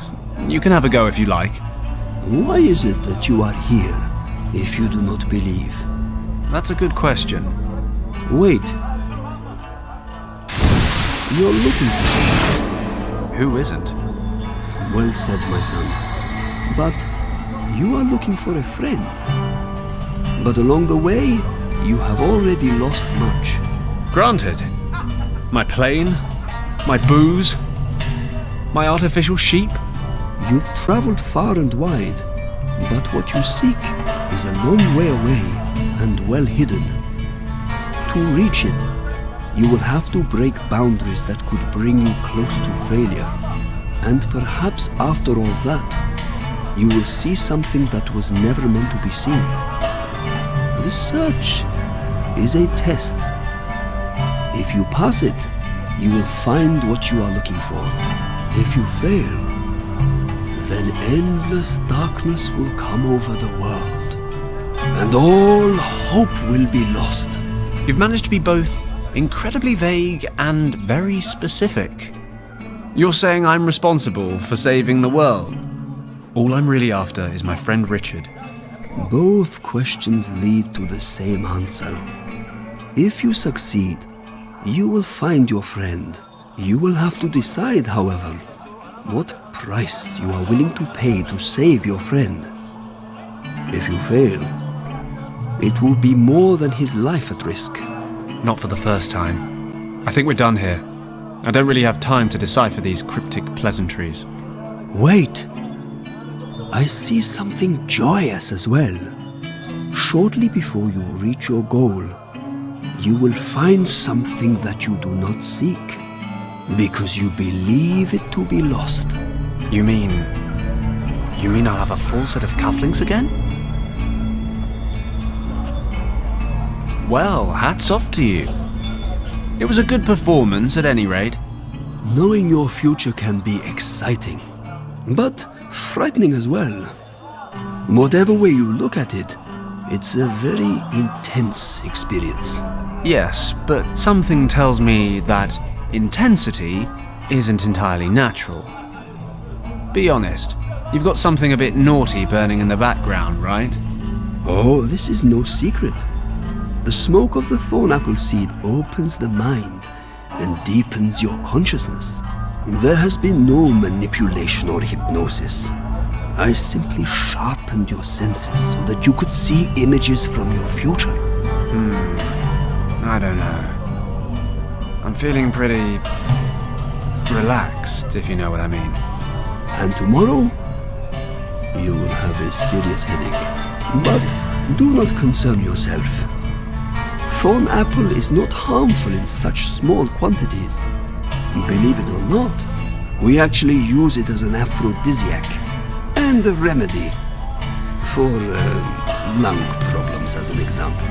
you can have a go if you like. Why is it that you are here, if you do not believe? That's a good question. Wait. You're looking for something. Who isn't? Well said, my son. But you are looking for a friend. But along the way, you have already lost much. Granted. My plane, my booze, my artificial sheep. You've traveled far and wide, but what you seek is a long way away and well hidden. To reach it, you will have to break boundaries that could bring you close to failure. And perhaps after all that, you will see something that was never meant to be seen. This search is a test. If you pass it, you will find what you are looking for. If you fail, then endless darkness will come over the world, and all hope will be lost. You've managed to be both incredibly vague and very specific. You're saying I'm responsible for saving the world. All I'm really after is my friend Richard. Both questions lead to the same answer. If you succeed, You will find your friend. You will have to decide, however, what price you are willing to pay to save your friend. If you fail, it will be more than his life at risk. Not for the first time. I think we're done here. I don't really have time to decipher these cryptic pleasantries. Wait! I see something joyous as well. Shortly before you reach your goal, you will find something that you do not seek, because you believe it to be lost. You mean I'll have a full set of cufflinks again? Well, hats off to you. It was a good performance at any rate. Knowing your future can be exciting, but frightening as well. Whatever way you look at it, it's a very intense experience. Yes, but something tells me that intensity isn't entirely natural. Be honest, you've got something a bit naughty burning in the background, right? Oh, this is no secret. The smoke of the thorn apple seed opens the mind and deepens your consciousness. There has been no manipulation or hypnosis. I simply sharpened your senses so that you could see images from your future. I don't know. I'm feeling pretty relaxed, if you know what I mean. And tomorrow, you will have a serious headache. But do not concern yourself. Thorn apple is not harmful in such small quantities. Believe it or not, we actually use it as an aphrodisiac and a remedy for lung problems, as an example.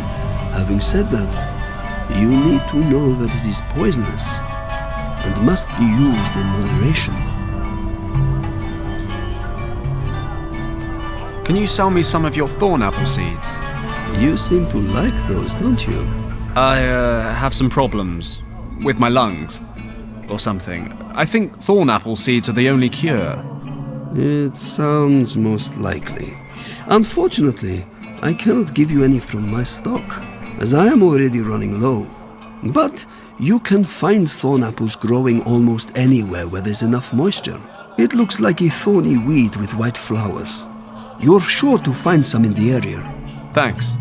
Having said that, you need to know that it is poisonous and must be used in moderation. Can you sell me some of your thorn apple seeds? You seem to like those, don't you? I have some problems with my lungs or something. I think thorn apple seeds are the only cure. It sounds most likely. Unfortunately, I cannot give you any from my stock, as I am already running low. But you can find thorn apples growing almost anywhere where there's enough moisture. It looks like a thorny weed with white flowers. You're sure to find some in the area. Thanks.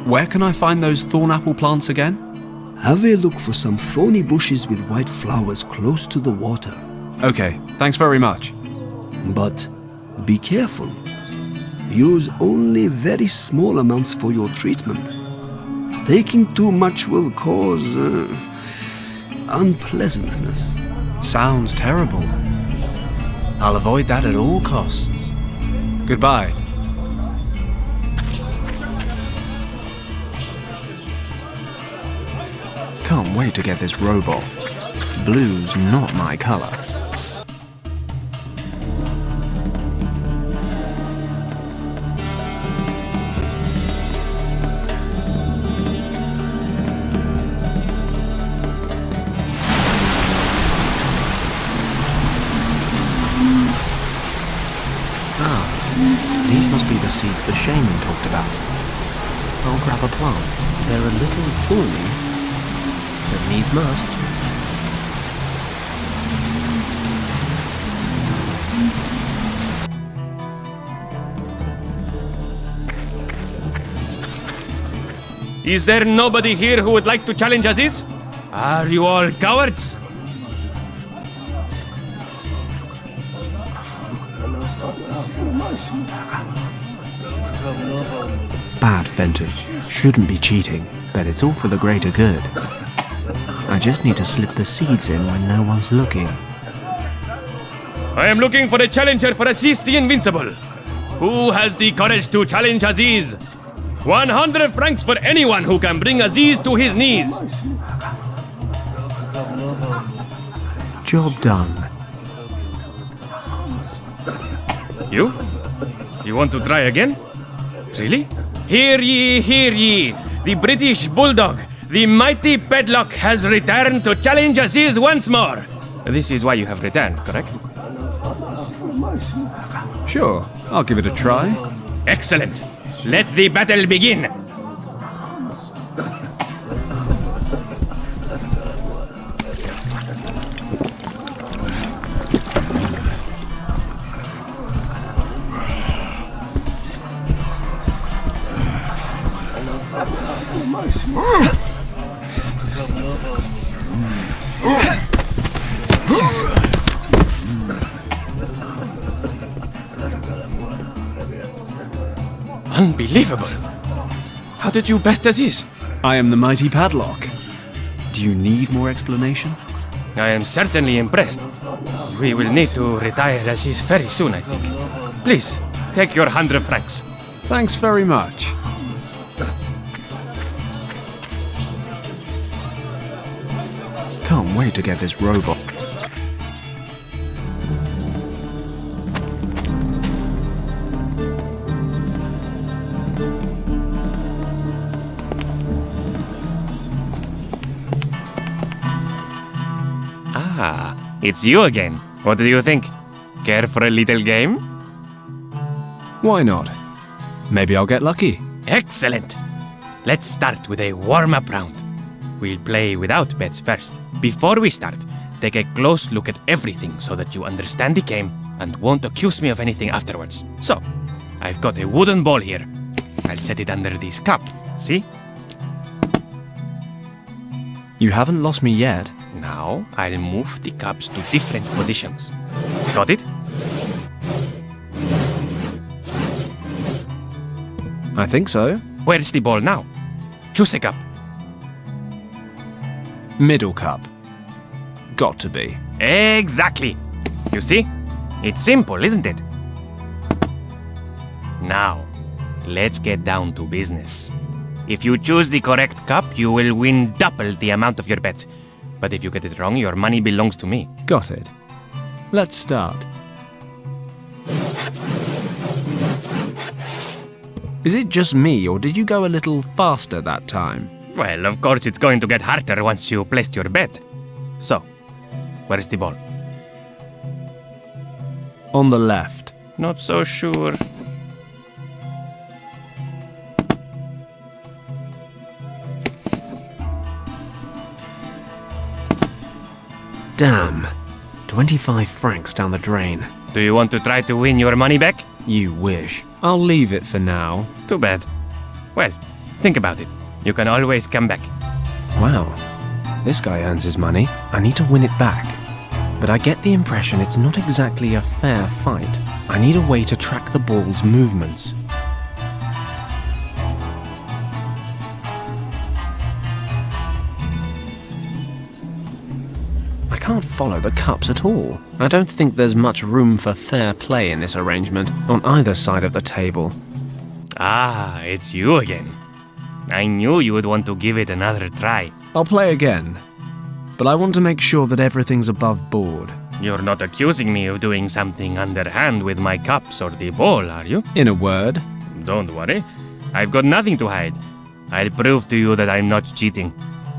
Where can I find those thorn apple plants again? Have a look for some thorny bushes with white flowers close to the water. Okay, thanks very much. But be careful. Use only very small amounts for your treatment. Taking too much will cause unpleasantness. Sounds terrible. I'll avoid that at all costs. Goodbye. Can't wait to get this robe off. Blue's not my color. These must be the seeds the shaman talked about. I'll grab a plant. They're a little thorny, but needs must. Is there nobody here who would like to challenge Aziz? Are you all cowards? Bad, Fenton. Shouldn't be cheating, but it's all for the greater good. I just need to slip the seeds in when no one's looking. I am looking for a challenger for Aziz the Invincible. Who has the courage to challenge Aziz? 100 francs for anyone who can bring Aziz to his knees. Job done. You? You want to try again? Really? Hear ye, hear ye! The British Bulldog, the mighty Paddock, has returned to challenge Aziz once more. This is why you have returned, correct? Sure, I'll give it a try. Excellent. Let the battle begin. Unbelievable! How did you best as is? I am the mighty Padlock. Do you need more explanation? I am certainly impressed. We will need to retire as is very soon, I think. Please, take your 100 francs. Thanks very much. Can't wait to get this robot. Ah, it's you again. What do you think? Care for a little game? Why not? Maybe I'll get lucky. Excellent! Let's start with a warm-up round. We'll play without bets first. Before we start, take a close look at everything so that you understand the game and won't accuse me of anything afterwards. So, I've got a wooden ball here. I'll set it under this cup. See? You haven't lost me yet. Now, I'll move the cups to different positions. Got it? I think so. Where's the ball now? Choose a cup. Middle cup. Got to be. Exactly! You see? It's simple, isn't it? Now, let's get down to business. If you choose the correct cup, you will win double the amount of your bet. But if you get it wrong, your money belongs to me. Got it. Let's start. Is it just me, or did you go a little faster that time? Well, of course it's going to get harder once you placed your bet. So, where's the ball? On the left. Not so sure. Damn. 25 francs down the drain. Do you want to try to win your money back? You wish. I'll leave it for now. Too bad. Well, think about it. You can always come back. Wow. This guy earns his money. I need to win it back. But I get the impression it's not exactly a fair fight. I need a way to track the ball's movements. I can't follow the cups at all. I don't think there's much room for fair play in this arrangement, on either side of the table. Ah, it's you again. I knew you would want to give it another try. I'll play again, but I want to make sure that everything's above board. You're not accusing me of doing something underhand with my cups or the ball, are you? In a word. Don't worry. I've got nothing to hide. I'll prove to you that I'm not cheating.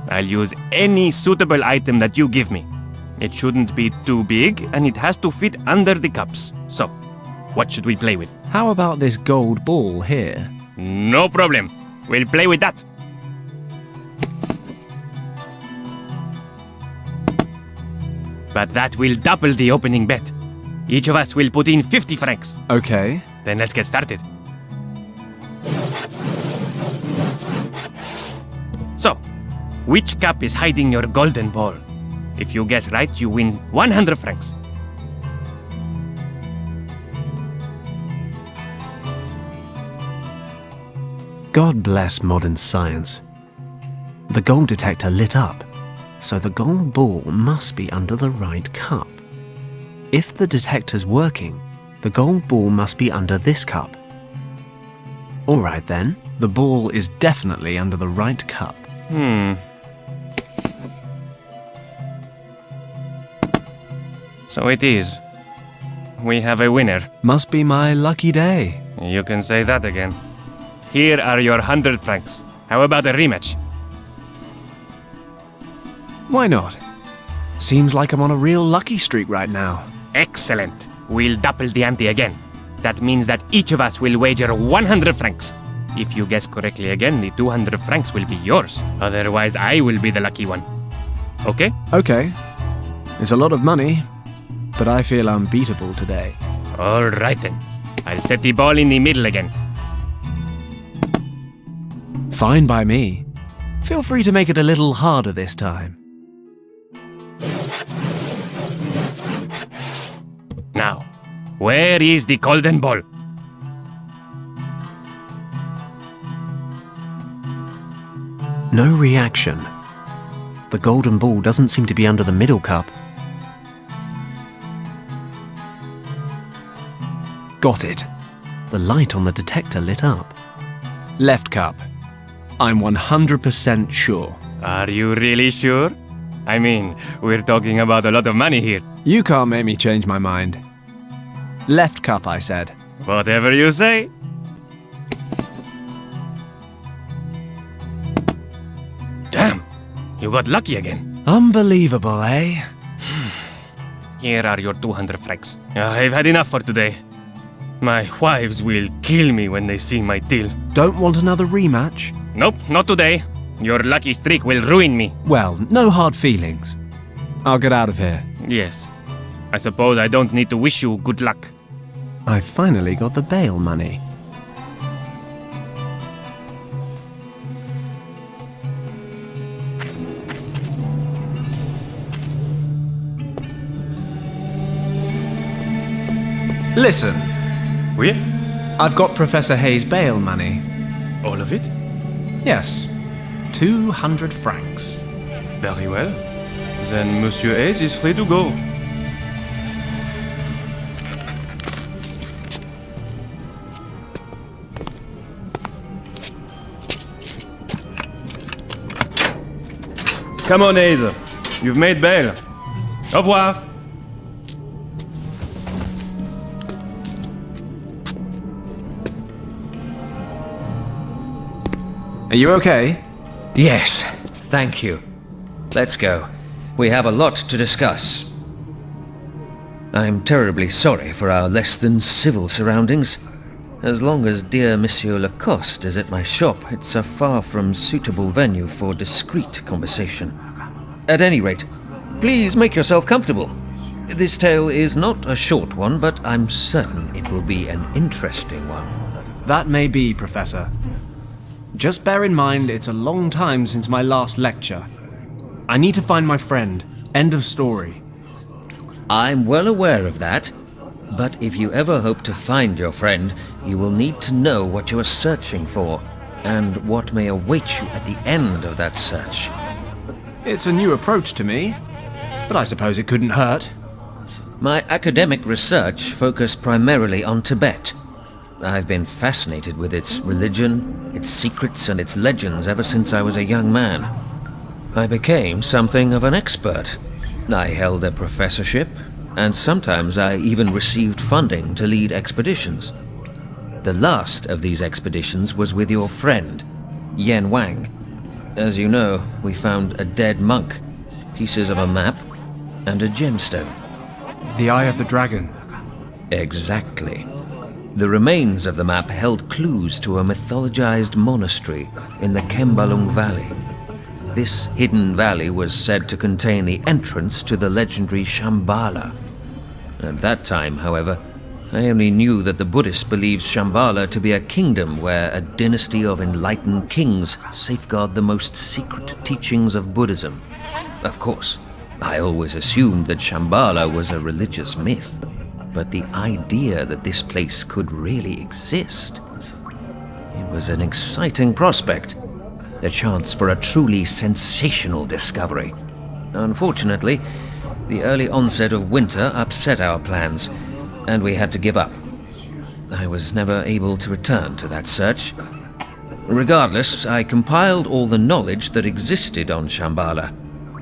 I'll use any suitable item that you give me. It shouldn't be too big, and it has to fit under the cups. So, what should we play with? How about this gold ball here? No problem. We'll play with that. But that will double the opening bet. Each of us will put in 50 francs. Okay. Then let's get started. So, which cup is hiding your golden ball? If you guess right, you win 100 francs. God bless modern science. The gold detector lit up, so the gold ball must be under the right cup. If the detector's working, the gold ball must be under this cup. Alright then, the ball is definitely under the right cup. So it is. We have a winner. Must be my lucky day. You can say that again. Here are your 100 francs. How about a rematch? Why not? Seems like I'm on a real lucky streak right now. Excellent. We'll double the ante again. That means that each of us will wager 100 francs. If you guess correctly again, the 200 francs will be yours. Otherwise, I will be the lucky one. Okay? Okay. It's a lot of money, but I feel unbeatable today. All right then. I'll set the ball in the middle again. Fine by me. Feel free to make it a little harder this time. Now, where is the golden ball? No reaction. The golden ball doesn't seem to be under the middle cup. Got it. The light on the detector lit up. Left cup. I'm 100% sure. Are you really sure? I mean, we're talking about a lot of money here. You can't make me change my mind. Left cup, I said. Whatever you say. Damn, you got lucky again. Unbelievable, eh? Here are your 200 francs. I've had enough for today. My wives will kill me when they see my deal. Don't want another rematch? Nope, not today. Your lucky streak will ruin me. Well, no hard feelings. I'll get out of here. Yes. I suppose I don't need to wish you good luck. I finally got the bail money. Listen, Oui? I've got Professor Hayes' bail money. All of it? Yes, 200 francs. Very well. Then Monsieur Hayes is free to go. Come on, Hayes. You've made bail. Au revoir. Are you okay? Yes, thank you. Let's go. We have a lot to discuss. I'm terribly sorry for our less than civil surroundings. As long as dear Monsieur Lacoste is at my shop, it's a far from suitable venue for discreet conversation. At any rate, please make yourself comfortable. This tale is not a short one, but I'm certain it will be an interesting one. That may be, Professor. Just bear in mind it's a long time since my last lecture. I need to find my friend. End of story. I'm well aware of that, but if you ever hope to find your friend, you will need to know what you are searching for, and what may await you at the end of that search. It's a new approach to me, but I suppose it couldn't hurt. My academic research focused primarily on Tibet. I've been fascinated with its religion, its secrets, and its legends ever since I was a young man. I became something of an expert. I held a professorship, and sometimes I even received funding to lead expeditions. The last of these expeditions was with your friend, Yen Wang. As you know, we found a dead monk, pieces of a map, and a gemstone. The Eye of the Dragon. Exactly. The remains of the map held clues to a mythologized monastery in the Kembalung Valley. This hidden valley was said to contain the entrance to the legendary Shambhala. At that time, however, I only knew that the Buddhists believed Shambhala to be a kingdom where a dynasty of enlightened kings safeguard the most secret teachings of Buddhism. Of course, I always assumed that Shambhala was a religious myth, but the idea that this place could really exist, it was an exciting prospect, a chance for a truly sensational discovery. Unfortunately, the early onset of winter upset our plans, and we had to give up. I was never able to return to that search. Regardless, I compiled all the knowledge that existed on Shambhala.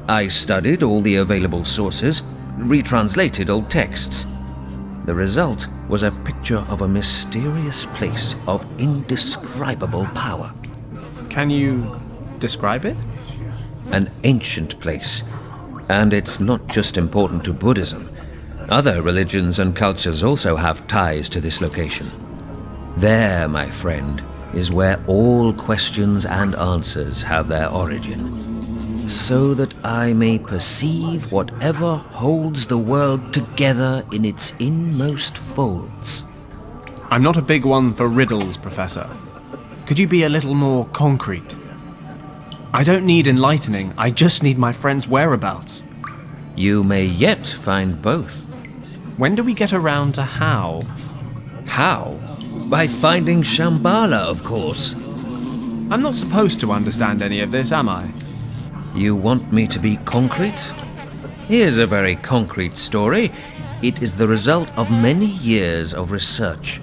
I studied all the available sources, retranslated old texts. The result was a picture of a mysterious place of indescribable power. Can you describe it? An ancient place. And it's not just important to Buddhism. Other religions and cultures also have ties to this location. There, my friend, is where all questions and answers have their origin. So that I may perceive whatever holds the world together in its inmost folds. I'm not a big one for riddles, Professor. Could you be a little more concrete? I don't need enlightening, I just need my friend's whereabouts. You may yet find both. When do we get around to how? How? By finding Shambhala, of course. I'm not supposed to understand any of this, am I? You want me to be concrete? Here's a very concrete story. It is the result of many years of research.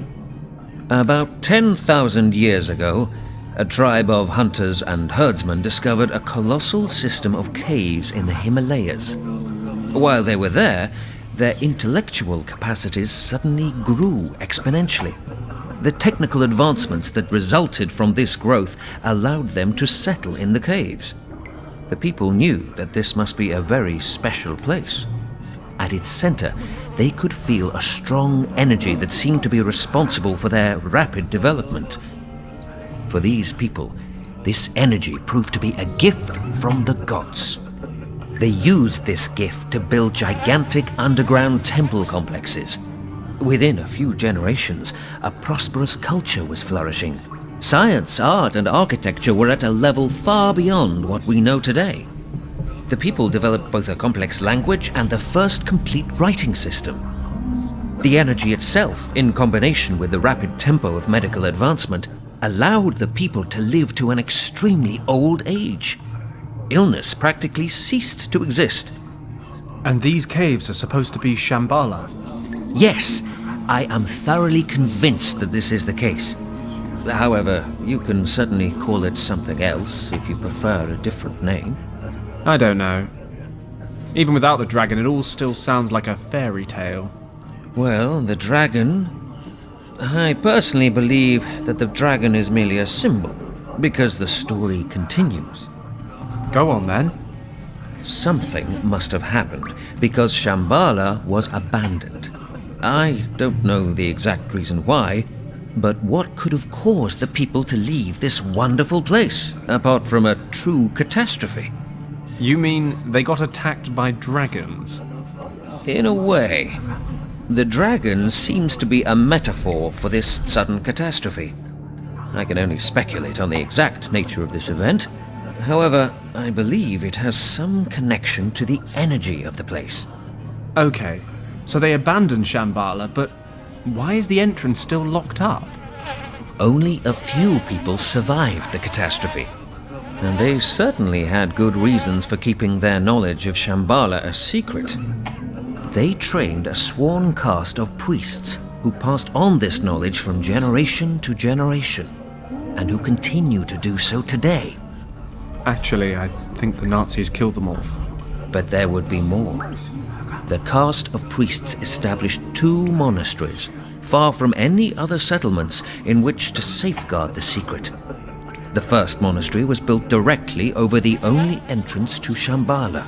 About 10,000 years ago, a tribe of hunters and herdsmen discovered a colossal system of caves in the Himalayas. While they were there, their intellectual capacities suddenly grew exponentially. The technical advancements that resulted from this growth allowed them to settle in the caves. The people knew that this must be a very special place. At its center, they could feel a strong energy that seemed to be responsible for their rapid development. For these people, this energy proved to be a gift from the gods. They used this gift to build gigantic underground temple complexes. Within a few generations, a prosperous culture was flourishing. Science, art, and architecture were at a level far beyond what we know today. The people developed both a complex language and the first complete writing system. The energy itself, in combination with the rapid tempo of medical advancement, allowed the people to live to an extremely old age. Illness practically ceased to exist. And these caves are supposed to be Shambhala? Yes, I am thoroughly convinced that this is the case. However, you can certainly call it something else if you prefer a different name. I don't know. Even without the dragon, it all still sounds like a fairy tale. Well, the dragon... I personally believe that the dragon is merely a symbol, because the story continues. Go on then. Something must have happened, because Shambhala was abandoned. I don't know the exact reason why, but what could have caused the people to leave this wonderful place, apart from a true catastrophe? You mean they got attacked by dragons? In a way. The dragon seems to be a metaphor for this sudden catastrophe. I can only speculate on the exact nature of this event. However, I believe it has some connection to the energy of the place. Okay, so they abandoned Shambhala, but why is the entrance still locked up? Only a few people survived the catastrophe, and they certainly had good reasons for keeping their knowledge of Shambhala a secret. They trained a sworn caste of priests who passed on this knowledge from generation to generation, and who continue to do so today. Actually, I think the Nazis killed them all. But there would be more. The caste of priests established 2 monasteries, far from any other settlements, in which to safeguard the secret. The first monastery was built directly over the only entrance to Shambhala.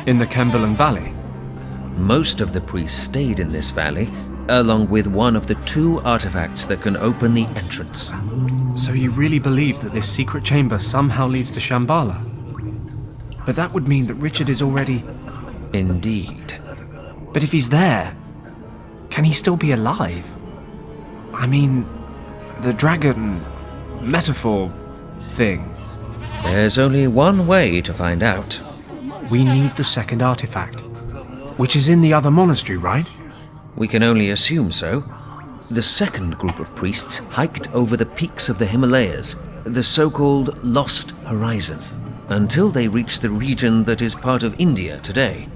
In the Kembalan Valley? Most of the priests stayed in this valley, along with one of the 2 artifacts that can open the entrance. So you really believe that this secret chamber somehow leads to Shambhala? But that would mean that Richard is already... Indeed. But if he's there, can he still be alive? I mean, the dragon metaphor thing. There's only one way to find out. We need the second artifact, which is in the other monastery, right? We can only assume so. The second group of priests hiked over the peaks of the Himalayas, the so-called Lost Horizon, until they reached the region that is part of India today.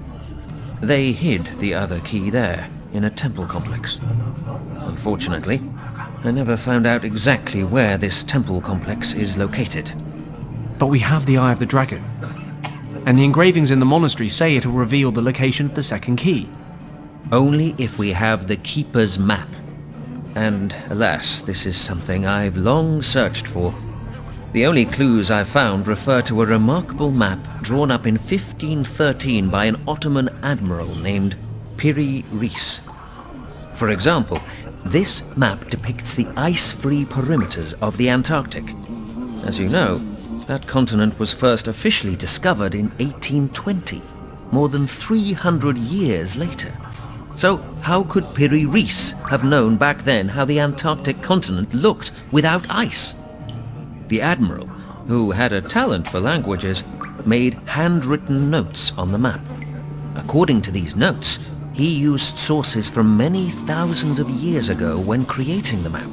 They hid the other key there, in a temple complex. Unfortunately, I never found out exactly where this temple complex is located. But we have the Eye of the Dragon, and the engravings in the monastery say it'll reveal the location of the second key. Only if we have the Keeper's map. And, alas, this is something I've long searched for. The only clues I've found refer to a remarkable map drawn up in 1513 by an Ottoman admiral named Piri Reis. For example, this map depicts the ice-free perimeters of the Antarctic. As you know, that continent was first officially discovered in 1820, more than 300 years later. So how could Piri Reis have known back then how the Antarctic continent looked without ice? The admiral, who had a talent for languages, made handwritten notes on the map. According to these notes, he used sources from many thousands of years ago when creating the map.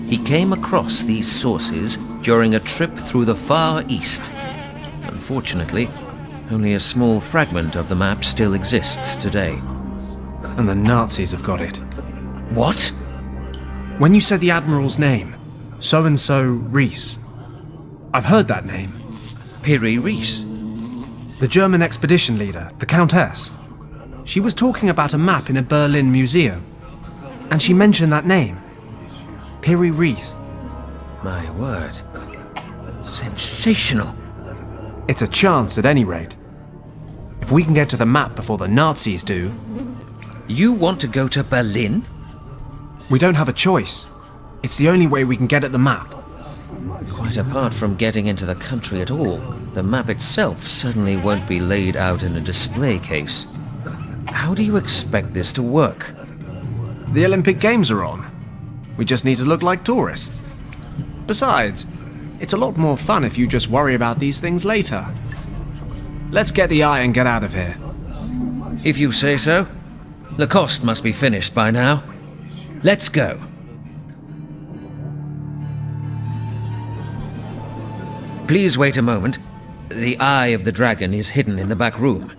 He came across these sources during a trip through the Far East. Unfortunately, only a small fragment of the map still exists today. And the Nazis have got it. What? When you said the Admiral's name, so-and-so Reese, I've heard that name. Piri Reis. The German expedition leader, the Countess. She was talking about a map in a Berlin museum, and she mentioned that name. Piri Reis. My word. Sensational. It's a chance at any rate. If we can get to the map before the Nazis do... You want to go to Berlin? We don't have a choice. It's the only way we can get at the map. Quite apart from getting into the country at all, the map itself certainly won't be laid out in a display case. How do you expect this to work? The Olympic Games are on. We just need to look like tourists. Besides, it's a lot more fun if you just worry about these things later. Let's get the eye and get out of here. If you say so. Lacoste must be finished by now. Let's go. Please wait a moment. The eye of the dragon is hidden in the back room.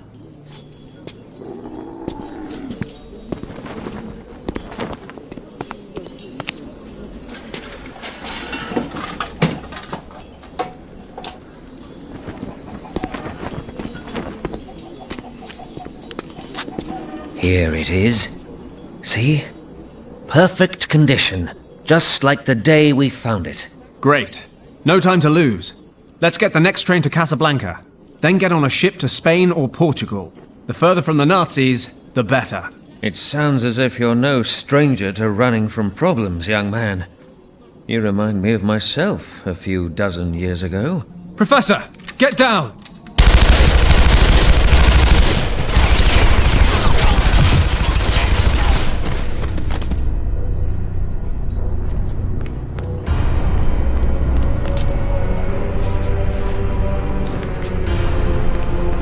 Here it is. See? Perfect condition, just like the day we found it. Great. No time to lose. Let's get the next train to Casablanca, then get on a ship to Spain or Portugal. The further from the Nazis, the better. It sounds as if you're no stranger to running from problems, young man. You remind me of myself a few dozen years ago. Professor, get down!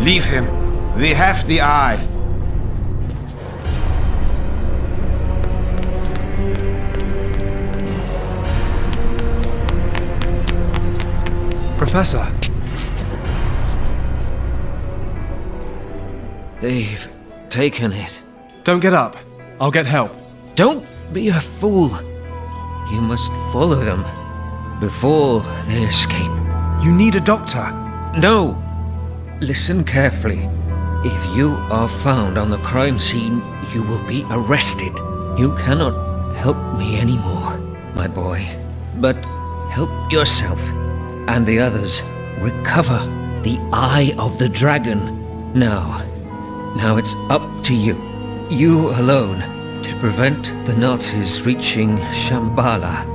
Leave him. We have the eye. Professor. They've taken it. Don't get up. I'll get help. Don't be a fool. You must follow them before they escape. You need a doctor. No. Listen carefully. If you are found on the crime scene, you will be arrested. You cannot help me anymore, my boy. But help yourself and the others recover the Eye of the Dragon. Now it's up to you. You alone to prevent the Nazis reaching Shambhala.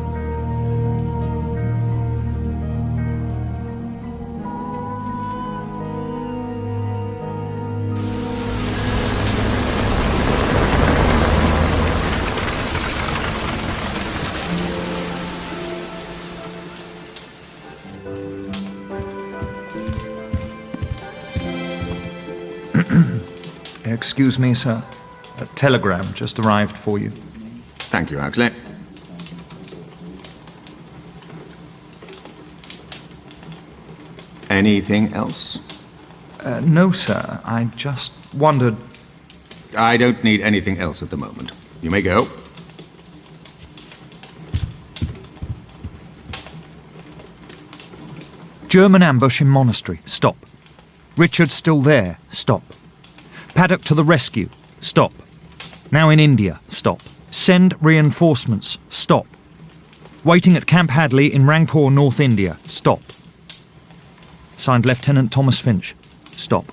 Excuse me, sir. A telegram just arrived for you. Thank you, Huxley. Anything else? No, sir. I just wondered... I don't need anything else at the moment. You may go. German ambush in monastery. Stop. Richard's still there. Stop. Paddock to the rescue. Stop. Now in India. Stop. Send reinforcements. Stop. Waiting at Camp Hadley in Rangpur, North India. Stop. Signed Lieutenant Thomas Finch. Stop.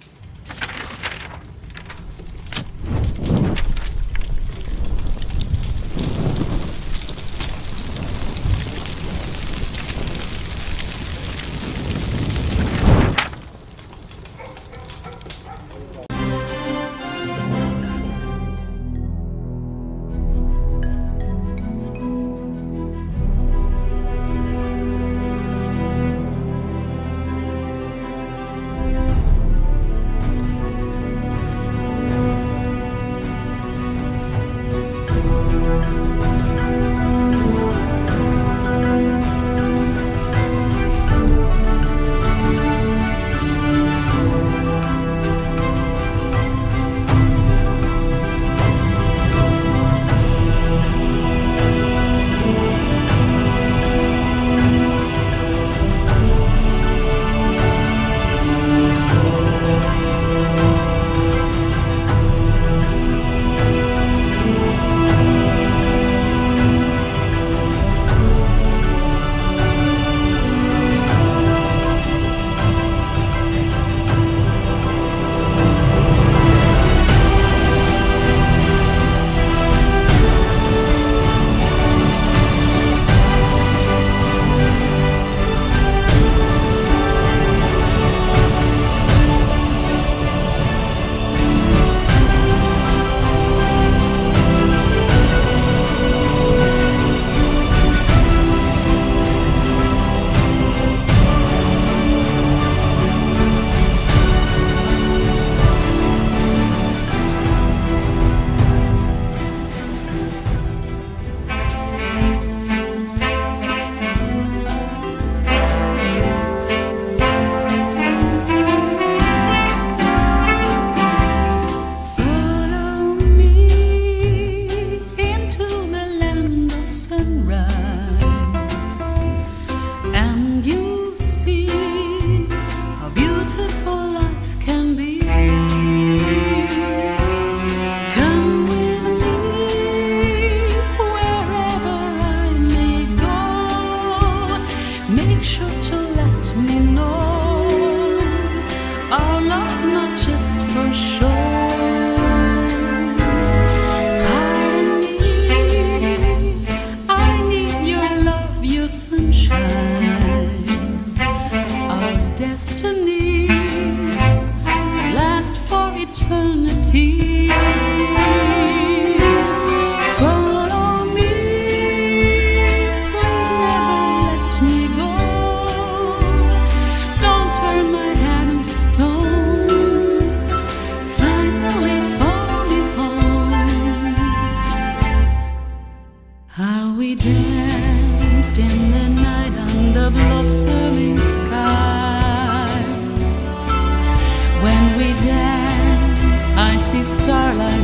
destiny last for eternity. Follow me, please never let me go. Don't turn my hand into stone. Finally follow me home. How we danced in the night under blossoming skies. When we dance, I see starlight